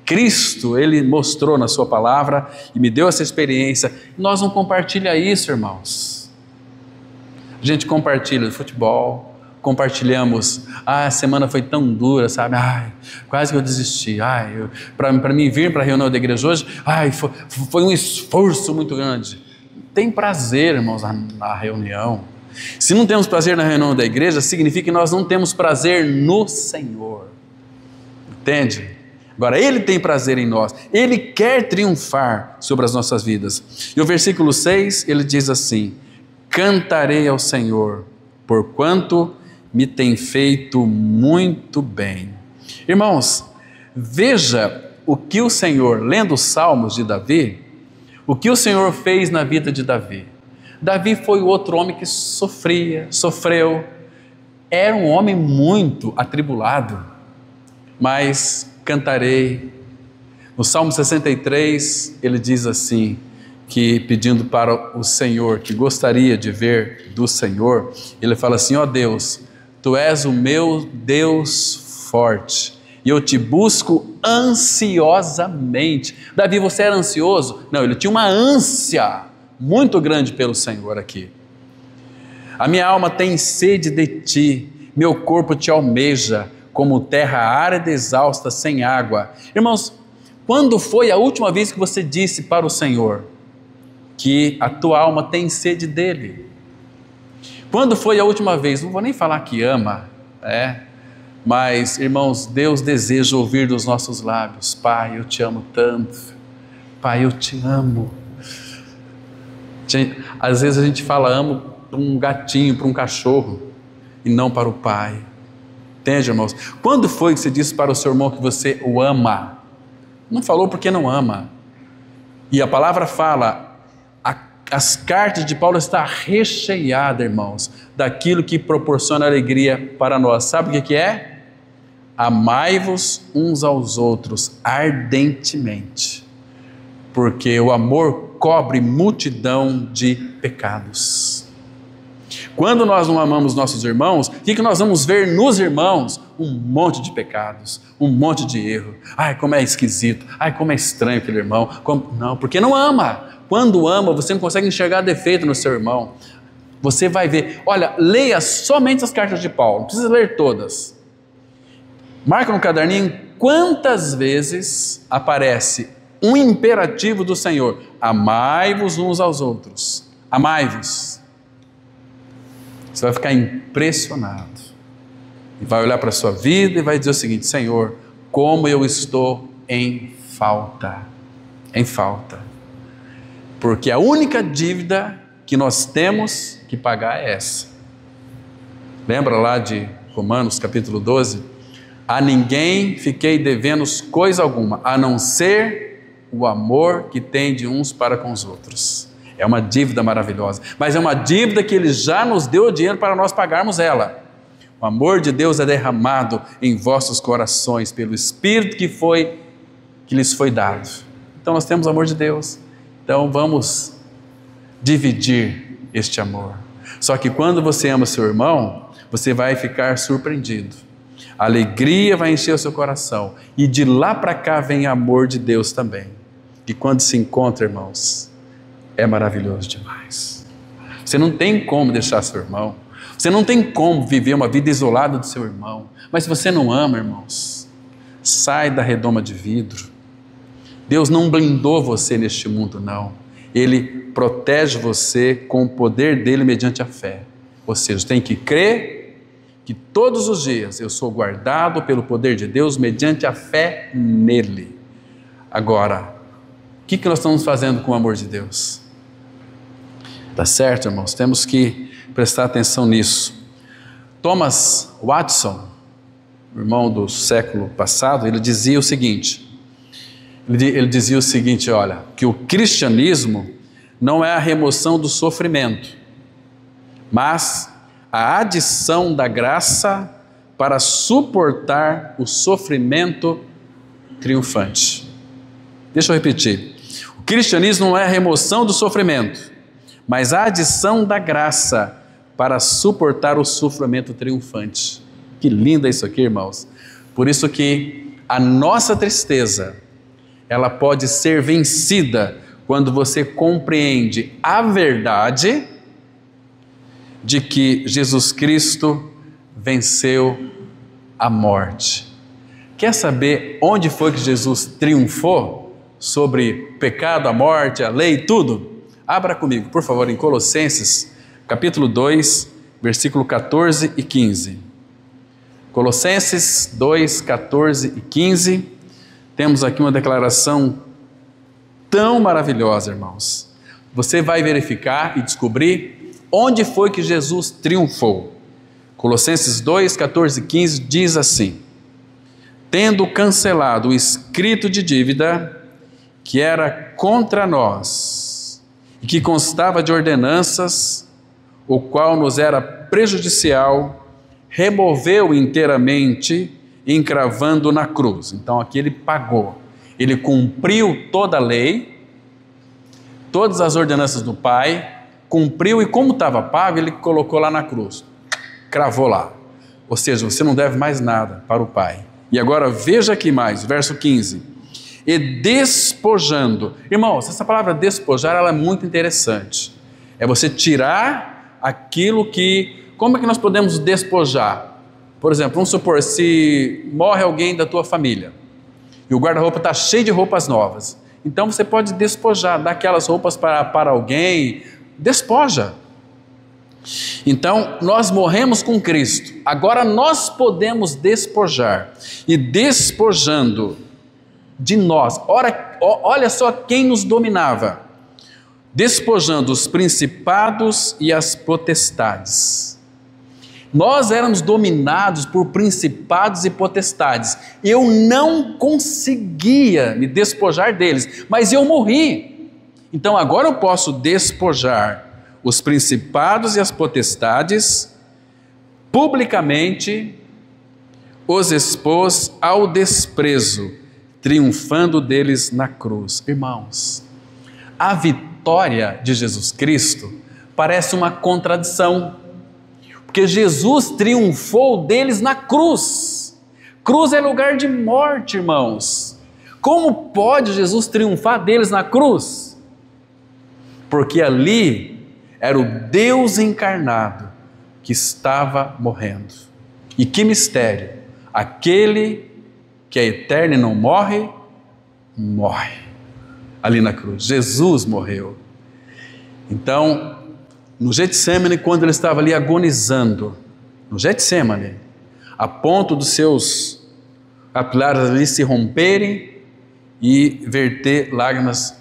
Cristo, Ele mostrou na sua palavra e me deu essa experiência. Nós não compartilhamos isso, irmãos. A gente compartilha futebol, compartilhamos, a semana foi tão dura, sabe? Quase que eu desisti. Para mim vir para a reunião da igreja hoje, foi um esforço muito grande. Tem prazer, irmãos, na reunião. Se não temos prazer na reunião da igreja, significa que nós não temos prazer no Senhor. Entende? Agora, Ele tem prazer em nós, Ele quer triunfar sobre as nossas vidas. E o versículo 6, ele diz assim, cantarei ao Senhor, porquanto me tem feito muito bem. Irmãos, veja o que o Senhor, lendo os Salmos de Davi, o que o Senhor fez na vida de Davi. Davi foi o outro homem que sofreu, era um homem muito atribulado, mas cantarei. No Salmo 63, ele diz assim, que pedindo para o Senhor, que gostaria de ver do Senhor, ele fala assim: ó Deus, Tu és o meu Deus forte, e eu te busco ansiosamente. Davi, você era ansioso? Não, ele tinha uma ânsia muito grande pelo Senhor aqui. A minha alma tem sede de ti, meu corpo te almeja, como terra árida e exausta, sem água. Irmãos, quando foi a última vez que você disse para o Senhor que a tua alma tem sede dele? Quando foi a última vez? Não vou nem falar que ama, mas, irmãos, Deus deseja ouvir dos nossos lábios: Pai, eu te amo tanto, Pai, eu te amo. Às vezes a gente fala amo para um gatinho, para um cachorro, e não para o Pai. Entende, irmãos? Quando foi que você disse para o seu irmão que você o ama? Não falou porque não ama. E a palavra fala, as cartas de Paulo estão recheadas, irmãos, daquilo que proporciona alegria para nós. Sabe o que é? Amai-vos uns aos outros ardentemente, porque o amor cobre multidão de pecados. Quando nós não amamos nossos irmãos, o que nós vamos ver nos irmãos? Um monte de pecados, um monte de erro. Ai, como é esquisito, ai, como é estranho aquele irmão. Não, porque não ama. Quando ama, você não consegue enxergar defeito no seu irmão. Você vai ver, olha, leia somente as cartas de Paulo, não precisa ler todas. Marca no caderninho quantas vezes aparece um imperativo do Senhor: amai-vos uns aos outros, amai-vos. Você vai ficar impressionado e vai olhar para a sua vida e vai dizer o seguinte: Senhor, como eu estou em falta, porque a única dívida que nós temos que pagar é essa. Lembra lá de Romanos capítulo 12? A ninguém fiquei devendo coisa alguma, a não ser o amor que tem de uns para com os outros. É uma dívida maravilhosa, mas é uma dívida que Ele já nos deu o dinheiro para nós pagarmos ela. O amor de Deus é derramado em vossos corações pelo Espírito que lhes foi dado. Então nós temos o amor de Deus, então vamos dividir este amor. Só que quando você ama seu irmão, você vai ficar surpreendido. A alegria vai encher o seu coração, e de lá para cá vem amor de Deus também. E quando se encontra, irmãos, é maravilhoso demais. Você não tem como deixar seu irmão, você não tem como viver uma vida isolada do seu irmão, mas se você não ama, irmãos, sai da redoma de vidro. Deus não blindou você neste mundo, não. Ele protege você com o poder dele mediante a fé. Ou seja, tem que crer que todos os dias eu sou guardado pelo poder de Deus mediante a fé nele. Agora, o que nós estamos fazendo com o amor de Deus? Tá certo, irmãos? Temos que prestar atenção nisso. Thomas Watson, irmão do século passado, ele dizia o seguinte, olha, que o cristianismo não é a remoção do sofrimento, mas a adição da graça para suportar o sofrimento triunfante. Deixa eu repetir. O cristianismo não é a remoção do sofrimento, mas a adição da graça para suportar o sofrimento triunfante. Que lindo é isso aqui, irmãos. Por isso que a nossa tristeza, ela pode ser vencida quando você compreende a verdade de que Jesus Cristo venceu a morte. Quer saber onde foi que Jesus triunfou sobre o pecado, a morte, a lei, tudo? Abra comigo, por favor, em Colossenses, capítulo 2, versículo 14 e 15. Colossenses 2, 14 e 15. Temos aqui uma declaração tão maravilhosa, irmãos. Você vai verificar e descobrir onde foi que Jesus triunfou. Colossenses 2, 14 e 15 diz assim: tendo cancelado o escrito de dívida que era contra nós e que constava de ordenanças, o qual nos era prejudicial, removeu inteiramente, encravando na cruz. Então aqui ele pagou, ele cumpriu toda a lei, todas as ordenanças do Pai, cumpriu, e como estava pago, ele colocou lá na cruz, cravou lá. Ou seja, você não deve mais nada para o Pai. E agora veja aqui mais, verso 15. E despojando. Irmãos, essa palavra despojar, ela é muito interessante. É você tirar aquilo que... Como é que nós podemos despojar? Por exemplo, vamos supor, se morre alguém da tua família e o guarda-roupa está cheio de roupas novas. Então você pode despojar, dar aquelas roupas para alguém, despoja. Então nós morremos com Cristo, agora nós podemos despojar, e despojando de nós, olha só quem nos dominava, despojando os principados e as potestades. Nós éramos dominados por principados e potestades. Eu não conseguia me despojar deles, mas eu morri. Então agora eu posso despojar os principados e as potestades, publicamente os expôs ao desprezo, triunfando deles na cruz. Irmãos, a vitória de Jesus Cristo parece uma contradição, porque Jesus triunfou deles na cruz. Cruz é lugar de morte, irmãos. Como pode Jesus triunfar deles na cruz? Porque ali era o Deus encarnado que estava morrendo. E que mistério! Aquele que é eterno e não morre, morre ali na cruz. Jesus morreu. Então, no Getsemane, quando ele estava ali agonizando, no Getsemane, a ponto dos seus capilares ali se romperem e verter lágrimas,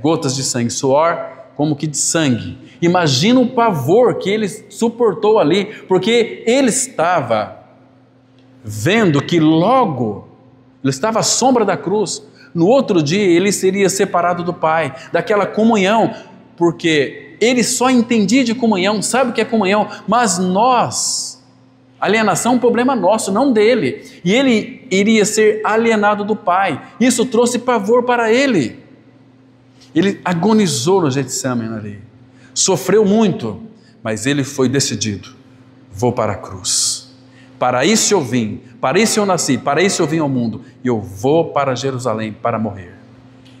gotas de sangue, suor como que de sangue. Imagina o pavor que ele suportou ali, porque ele estava vendo que logo, ele estava à sombra da cruz, no outro dia ele seria separado do Pai, daquela comunhão, porque ele só entendia de comunhão, sabe o que é comunhão, mas nós, alienação é um problema nosso, não dele, e ele iria ser alienado do Pai. Isso trouxe pavor para ele. Ele agonizou no Getsemane ali, sofreu muito, mas ele foi decidido: vou para a cruz, para isso eu vim, para isso eu nasci, para isso eu vim ao mundo, e eu vou para Jerusalém para morrer.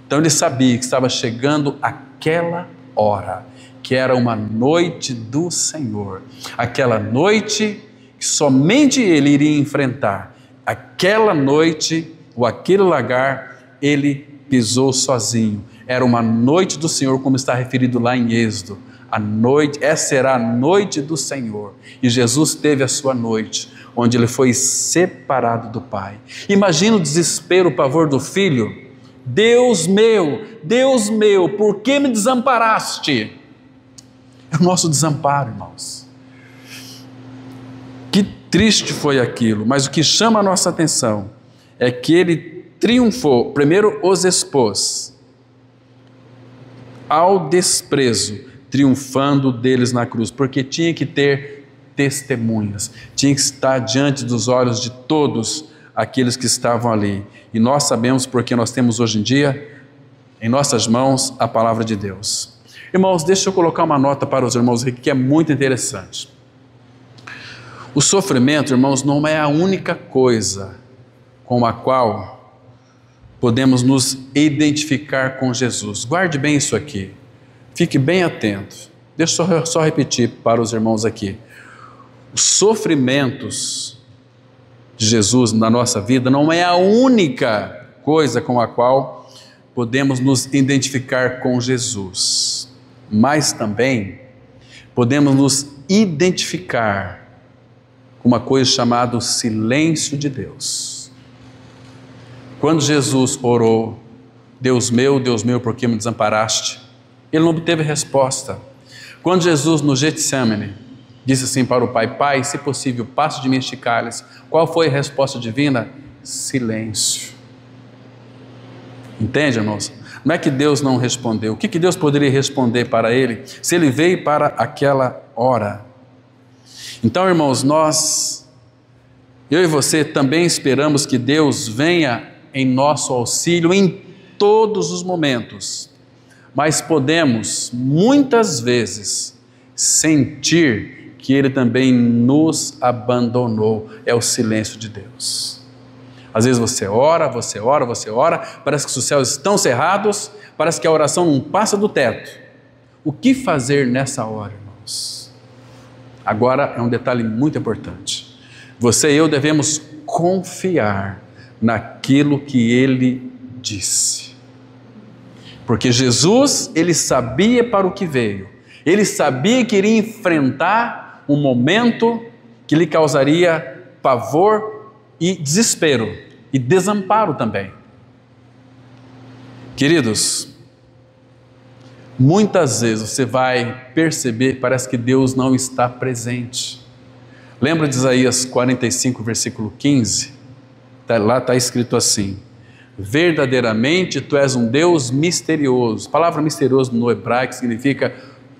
Então ele sabia que estava chegando aquela hora, que era uma noite do Senhor, aquela noite que somente ele iria enfrentar. Aquela noite, ou aquele lugar, ele pisou sozinho. Era uma noite do Senhor, como está referido lá em Êxodo. A noite, essa será a noite do Senhor. E Jesus teve a sua noite, onde ele foi separado do Pai. Imagina o desespero, o pavor do filho. Deus meu, por que me desamparaste? É o nosso desamparo, irmãos. Que triste foi aquilo, mas o que chama a nossa atenção é que ele triunfou, primeiro os expôs ao desprezo, triunfando deles na cruz, porque tinha que ter testemunhas, tinha que estar diante dos olhos de todos aqueles que estavam ali. E nós sabemos porque nós temos hoje em dia em nossas mãos a palavra de Deus. Irmãos, deixa eu colocar uma nota para os irmãos aqui que é muito interessante. O sofrimento, irmãos, não é a única coisa com a qual podemos nos identificar com Jesus. Guarde bem isso aqui. Fique bem atento. Deixa eu só repetir para os irmãos aqui. Os sofrimentos de Jesus na nossa vida não é a única coisa com a qual podemos nos identificar com Jesus, mas também podemos nos identificar com uma coisa chamada o silêncio de Deus. Quando Jesus orou, Deus meu, por que me desamparaste? Ele não obteve resposta. Quando Jesus no Getsemane disse assim para o Pai: Pai, se possível, passe de mim este cálice. Qual foi a resposta divina? silêncio. Entende, irmãos? Não é que Deus não respondeu. O que Deus poderia responder para ele se ele veio para aquela hora? Então, irmãos, eu e você também esperamos que Deus venha em nosso auxílio em todos os momentos, mas podemos, muitas vezes, sentir que Ele também nos abandonou. É o silêncio de Deus. Às vezes você ora, parece que os céus estão cerrados, parece que a oração não passa do teto. O que fazer nessa hora, irmãos? Agora é um detalhe muito importante. Você e eu devemos confiar naquilo que Ele disse. Porque Jesus, Ele sabia para o que veio. Ele sabia que iria enfrentar um momento que lhe causaria pavor e desespero e desamparo também. Queridos, muitas vezes você vai perceber, parece que Deus não está presente. Lembra de Isaías 45, versículo 15? Lá está escrito assim: verdadeiramente tu és um Deus misterioso. A palavra misterioso no hebraico significa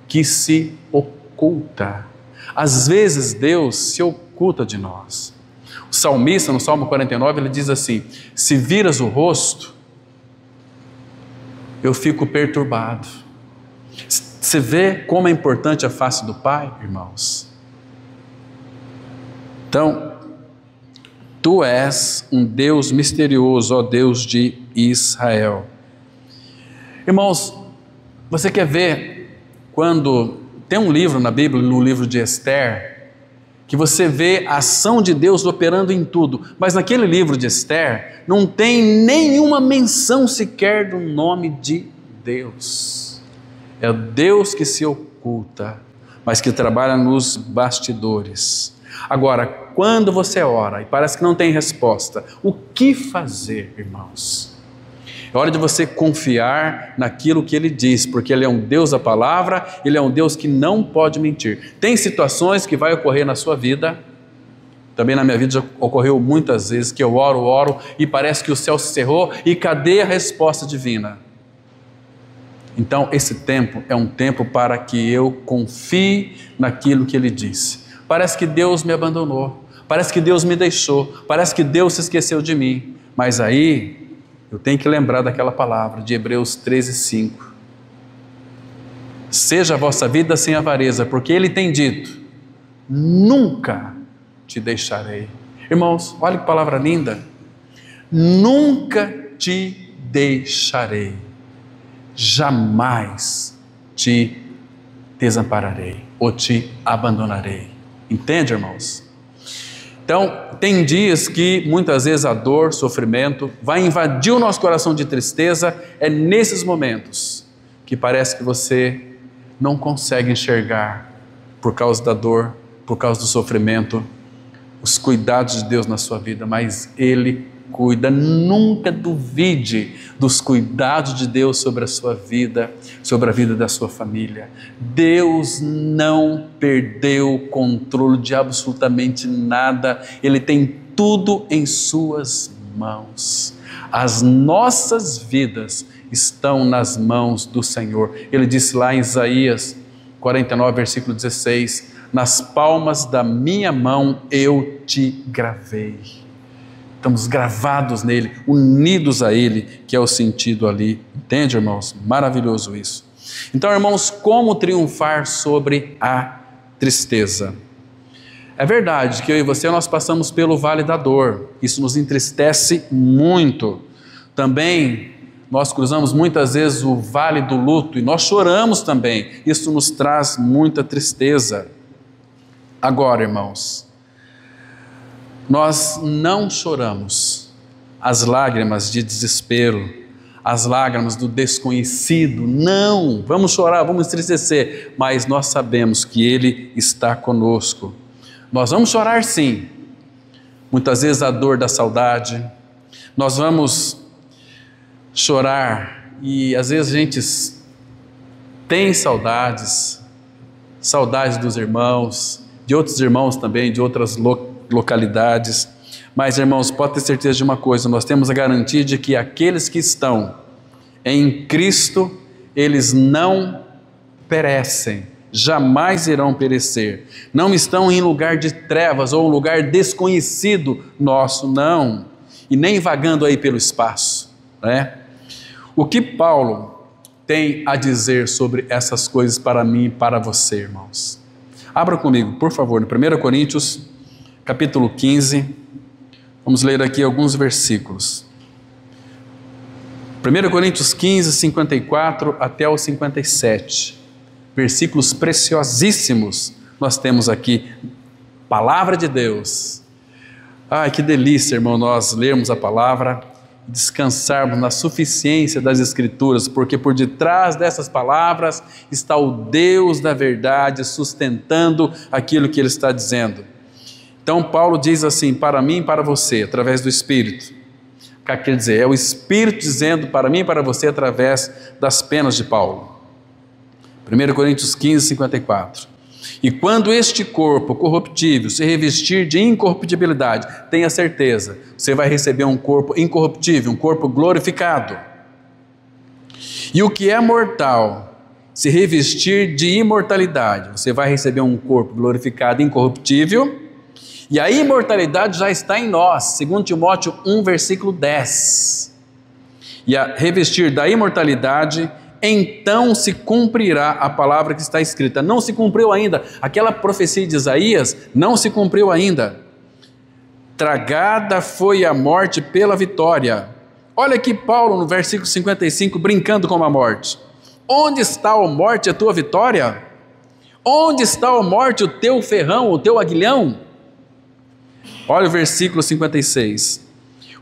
que se oculta. Às vezes Deus se oculta de nós. O salmista, no Salmo 49, ele diz assim: se viras o rosto, eu fico perturbado. Você vê como é importante a face do Pai, irmãos? Então, tu és um Deus misterioso, ó Deus de Israel. Irmãos, você quer ver quando tem um livro na Bíblia, no livro de Esther, que você vê a ação de Deus operando em tudo, mas naquele livro de Esther não tem nenhuma menção sequer do nome de Deus. É o Deus que se oculta, mas que trabalha nos bastidores. Agora, quando você ora e parece que não tem resposta, o que fazer, irmãos? É hora de você confiar naquilo que Ele diz, porque Ele é um Deus da palavra, Ele é um Deus que não pode mentir. Tem situações que vai ocorrer na sua vida, também na minha vida já ocorreu muitas vezes, que eu oro e parece que o céu se cerrou e cadê a resposta divina? Então esse tempo é um tempo para que eu confie naquilo que Ele disse. Parece que Deus me abandonou, parece que Deus me deixou, parece que Deus se esqueceu de mim, mas aí eu tenho que lembrar daquela palavra de Hebreus 13:5. Seja a vossa vida sem avareza, porque Ele tem dito: nunca te deixarei. Irmãos, olha que palavra linda. Nunca te deixarei, jamais te desampararei ou te abandonarei. Entende, irmãos? Então, tem dias que muitas vezes a dor, sofrimento vai invadir o nosso coração de tristeza. É nesses momentos que parece que você não consegue enxergar, por causa da dor, por causa do sofrimento, os cuidados de Deus na sua vida, mas Ele cuida. Nunca duvide dos cuidados de Deus sobre a sua vida, sobre a vida da sua família. Deus não perdeu o controle de absolutamente nada. Ele tem tudo em suas mãos. As nossas vidas estão nas mãos do Senhor. Ele disse lá em Isaías 49, versículo 16: nas palmas da minha mão eu te gravei. Estamos gravados nele, unidos a Ele, que é o sentido ali. Entende, irmãos? Maravilhoso isso. Então, irmãos, como triunfar sobre a tristeza? É verdade que eu e você, nós passamos pelo vale da dor. Isso nos entristece muito. Também nós cruzamos muitas vezes o vale do luto e nós choramos também. Isso nos traz muita tristeza. Agora, irmãos, nós não choramos as lágrimas de desespero, as lágrimas do desconhecido. Não, vamos chorar, vamos entristecer, mas nós sabemos que Ele está conosco. Nós vamos chorar sim, muitas vezes a dor da saudade, nós vamos chorar e às vezes a gente tem saudades dos irmãos, de outros irmãos também, de outras localidades, Mas, irmãos, pode ter certeza de uma coisa, nós temos a garantia de que aqueles que estão em Cristo, eles não perecem, jamais irão perecer. Não estão em lugar de trevas ou um lugar desconhecido nosso, não. E nem vagando aí pelo espaço, né? O que Paulo tem a dizer sobre essas coisas para mim e para você, irmãos? Abra comigo, por favor, no 1 Coríntios, capítulo 15. Vamos ler aqui alguns versículos. 1 Coríntios 15, 54 até o 57. Versículos preciosíssimos nós temos aqui. Palavra de Deus. Ai, que delícia, irmão, nós lermos a palavra, descansarmos na suficiência das Escrituras, porque por detrás dessas palavras está o Deus da verdade sustentando aquilo que Ele está dizendo. Então Paulo diz assim, para mim e para você, através do Espírito. Quer dizer, é o Espírito dizendo para mim e para você através das penas de Paulo. 1 Coríntios 15, 54. E quando este corpo corruptível se revestir de incorruptibilidade, tenha certeza, você vai receber um corpo incorruptível, um corpo glorificado. E o que é mortal se revestir de imortalidade, você vai receber um corpo glorificado, incorruptível. E a imortalidade já está em nós, 2 Timóteo 1, versículo 10. E a revestir da imortalidade, então se cumprirá a palavra que está escrita. Não se cumpriu ainda, aquela profecia de Isaías não se cumpriu ainda. Tragada foi a morte pela vitória. Olha aqui Paulo no versículo 55, brincando com a morte. Onde está, ó morte, a tua vitória? Onde está, ó morte, o teu ferrão, o teu aguilhão? Olha o versículo 56.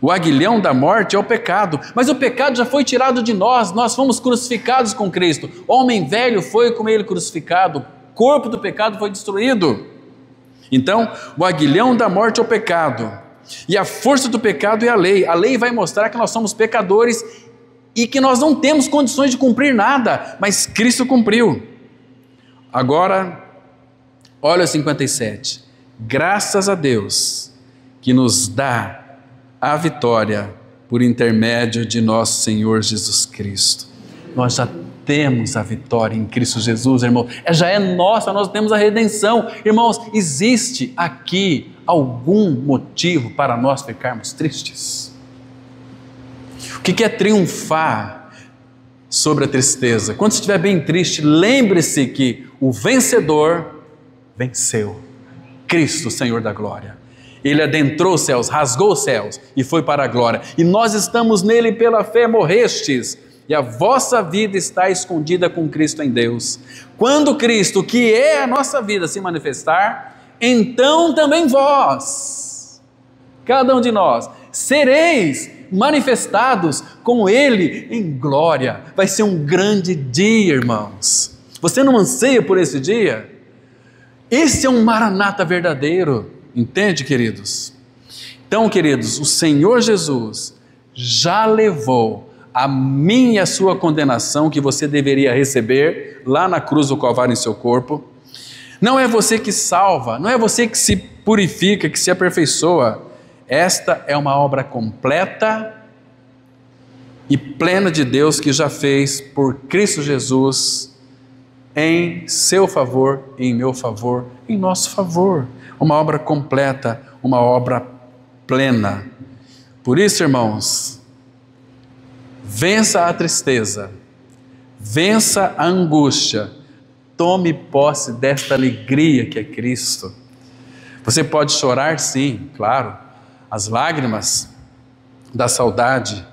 O aguilhão da morte é o pecado, mas o pecado já foi tirado de nós, nós fomos crucificados com Cristo. Homem velho foi com Ele crucificado, o corpo do pecado foi destruído. Então, o aguilhão da morte é o pecado, e a força do pecado é a lei. A lei vai mostrar que nós somos pecadores e que nós não temos condições de cumprir nada, mas Cristo cumpriu. Agora, olha o 57. Graças a Deus que nos dá a vitória por intermédio de nosso Senhor Jesus Cristo. Nós já temos a vitória em Cristo Jesus, irmão. Já é nossa, nós temos a redenção. Irmãos, existe aqui algum motivo para nós ficarmos tristes? O que é triunfar sobre a tristeza? Quando estiver bem triste, lembre-se que o vencedor venceu. Cristo, Senhor da glória. Ele adentrou os céus, rasgou os céus e foi para a glória. E nós estamos nele pela fé, morrestes, e a vossa vida está escondida com Cristo em Deus. Quando Cristo, que é a nossa vida, se manifestar, então também vós, cada um de nós, sereis manifestados com Ele em glória. Vai ser um grande dia, irmãos. Você não anseia por esse dia? Esse é um Maranata verdadeiro. Entende, queridos? Então, queridos, o Senhor Jesus já levou a minha e a sua condenação que você deveria receber lá na cruz do Calvário em seu corpo. Não é você que salva, não é você que se purifica, que se aperfeiçoa. Esta é uma obra completa e plena de Deus que já fez por Cristo Jesus em seu favor, em meu favor, em nosso favor. Uma obra completa, uma obra plena. Por isso, irmãos, vença a tristeza, vença a angústia, tome posse desta alegria que é Cristo. Você pode chorar, sim, claro, as lágrimas da saudade.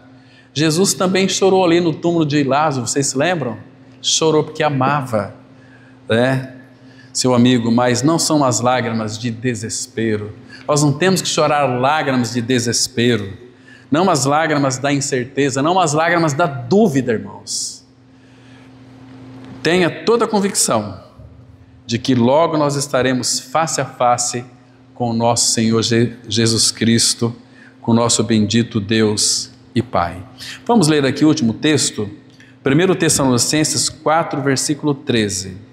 Jesus também chorou ali no túmulo de Lázaro, vocês se lembram? Chorou porque amava, né? Seu amigo, mas não são as lágrimas de desespero. Nós não temos que chorar lágrimas de desespero, não as lágrimas da incerteza, não as lágrimas da dúvida, irmãos. Tenha toda a convicção de que logo nós estaremos face a face com o nosso Senhor Jesus Cristo, com o nosso bendito Deus e Pai. Vamos ler aqui o último texto, 1 Tessalonicenses 4, versículo 13.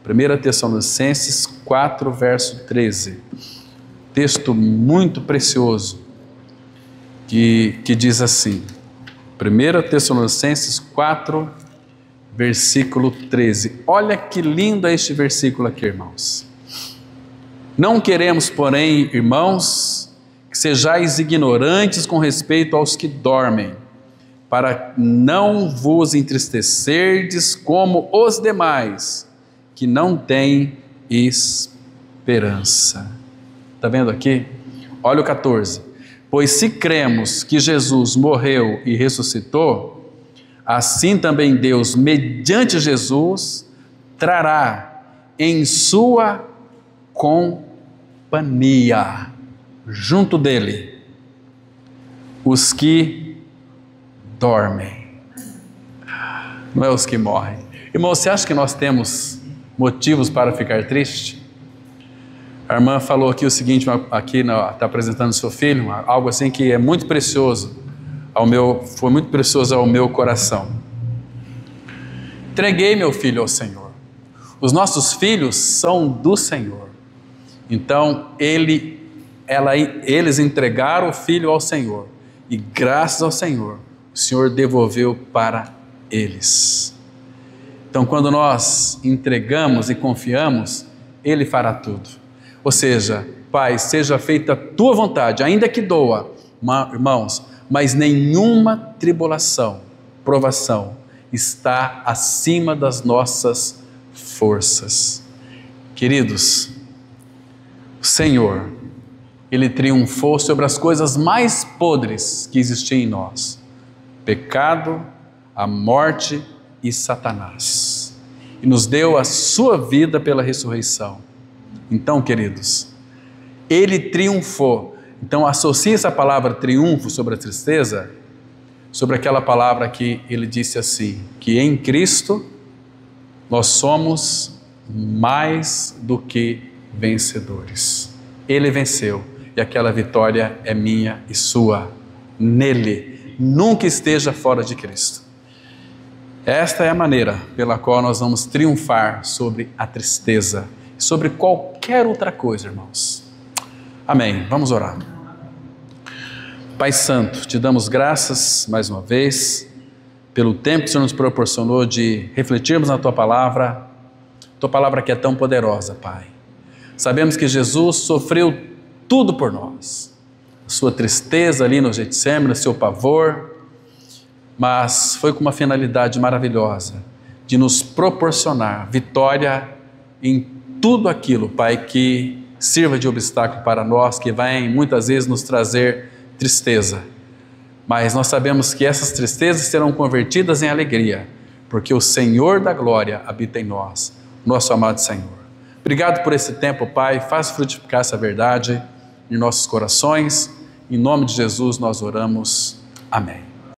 1 Tessalonicenses 4, verso 13. texto muito precioso que diz assim, 1 Tessalonicenses 4, versículo 13. Olha que lindo é este versículo aqui, irmãos. Não queremos, porém, irmãos, que sejais ignorantes com respeito aos que dormem, para não vos entristecerdes como os demais, que não têm esperança. Está vendo aqui? Olha o 14. Pois se cremos que Jesus morreu e ressuscitou, assim também Deus, mediante Jesus, trará em sua companhia, junto dele, os que dormem. Não é os que morrem. Irmão, você acha que nós temos motivos para ficar triste? A irmã falou aqui o seguinte, aqui está apresentando seu filho, algo assim que é muito precioso foi muito precioso ao meu coração. Entreguei meu filho ao Senhor. Os nossos filhos são do Senhor. Então, eles entregaram o filho ao Senhor. E graças ao Senhor, o Senhor devolveu para eles. Então, quando nós entregamos e confiamos, Ele fará tudo. Ou seja, Pai, seja feita a Tua vontade, ainda que doa, irmãos, mas nenhuma tribulação, provação, está acima das nossas forças. Queridos, o Senhor, Ele triunfou sobre as coisas mais podres que existiam em nós: pecado, a morte e Satanás. E nos deu a sua vida pela ressurreição. Então, queridos, Ele triunfou. Então, associe essa palavra triunfo sobre a tristeza, sobre aquela palavra que Ele disse assim, que em Cristo nós somos mais do que vencedores. Ele venceu e aquela vitória é minha e sua nele. Nunca esteja fora de Cristo. Esta é a maneira pela qual nós vamos triunfar sobre a tristeza, sobre qualquer outra coisa, irmãos. Amém. Vamos orar. Pai Santo, te damos graças mais uma vez pelo tempo que o Senhor nos proporcionou de refletirmos na Tua palavra que é tão poderosa, Pai. Sabemos que Jesus sofreu tudo por nós, a sua tristeza ali no Getsemane, o seu pavor, mas foi com uma finalidade maravilhosa, de nos proporcionar vitória em tudo aquilo, Pai, que sirva de obstáculo para nós, que vai muitas vezes nos trazer tristeza. Mas nós sabemos que essas tristezas serão convertidas em alegria, porque o Senhor da glória habita em nós, nosso amado Senhor. Obrigado por esse tempo, Pai, faz frutificar essa verdade em nossos corações. Em nome de Jesus nós oramos. Amém.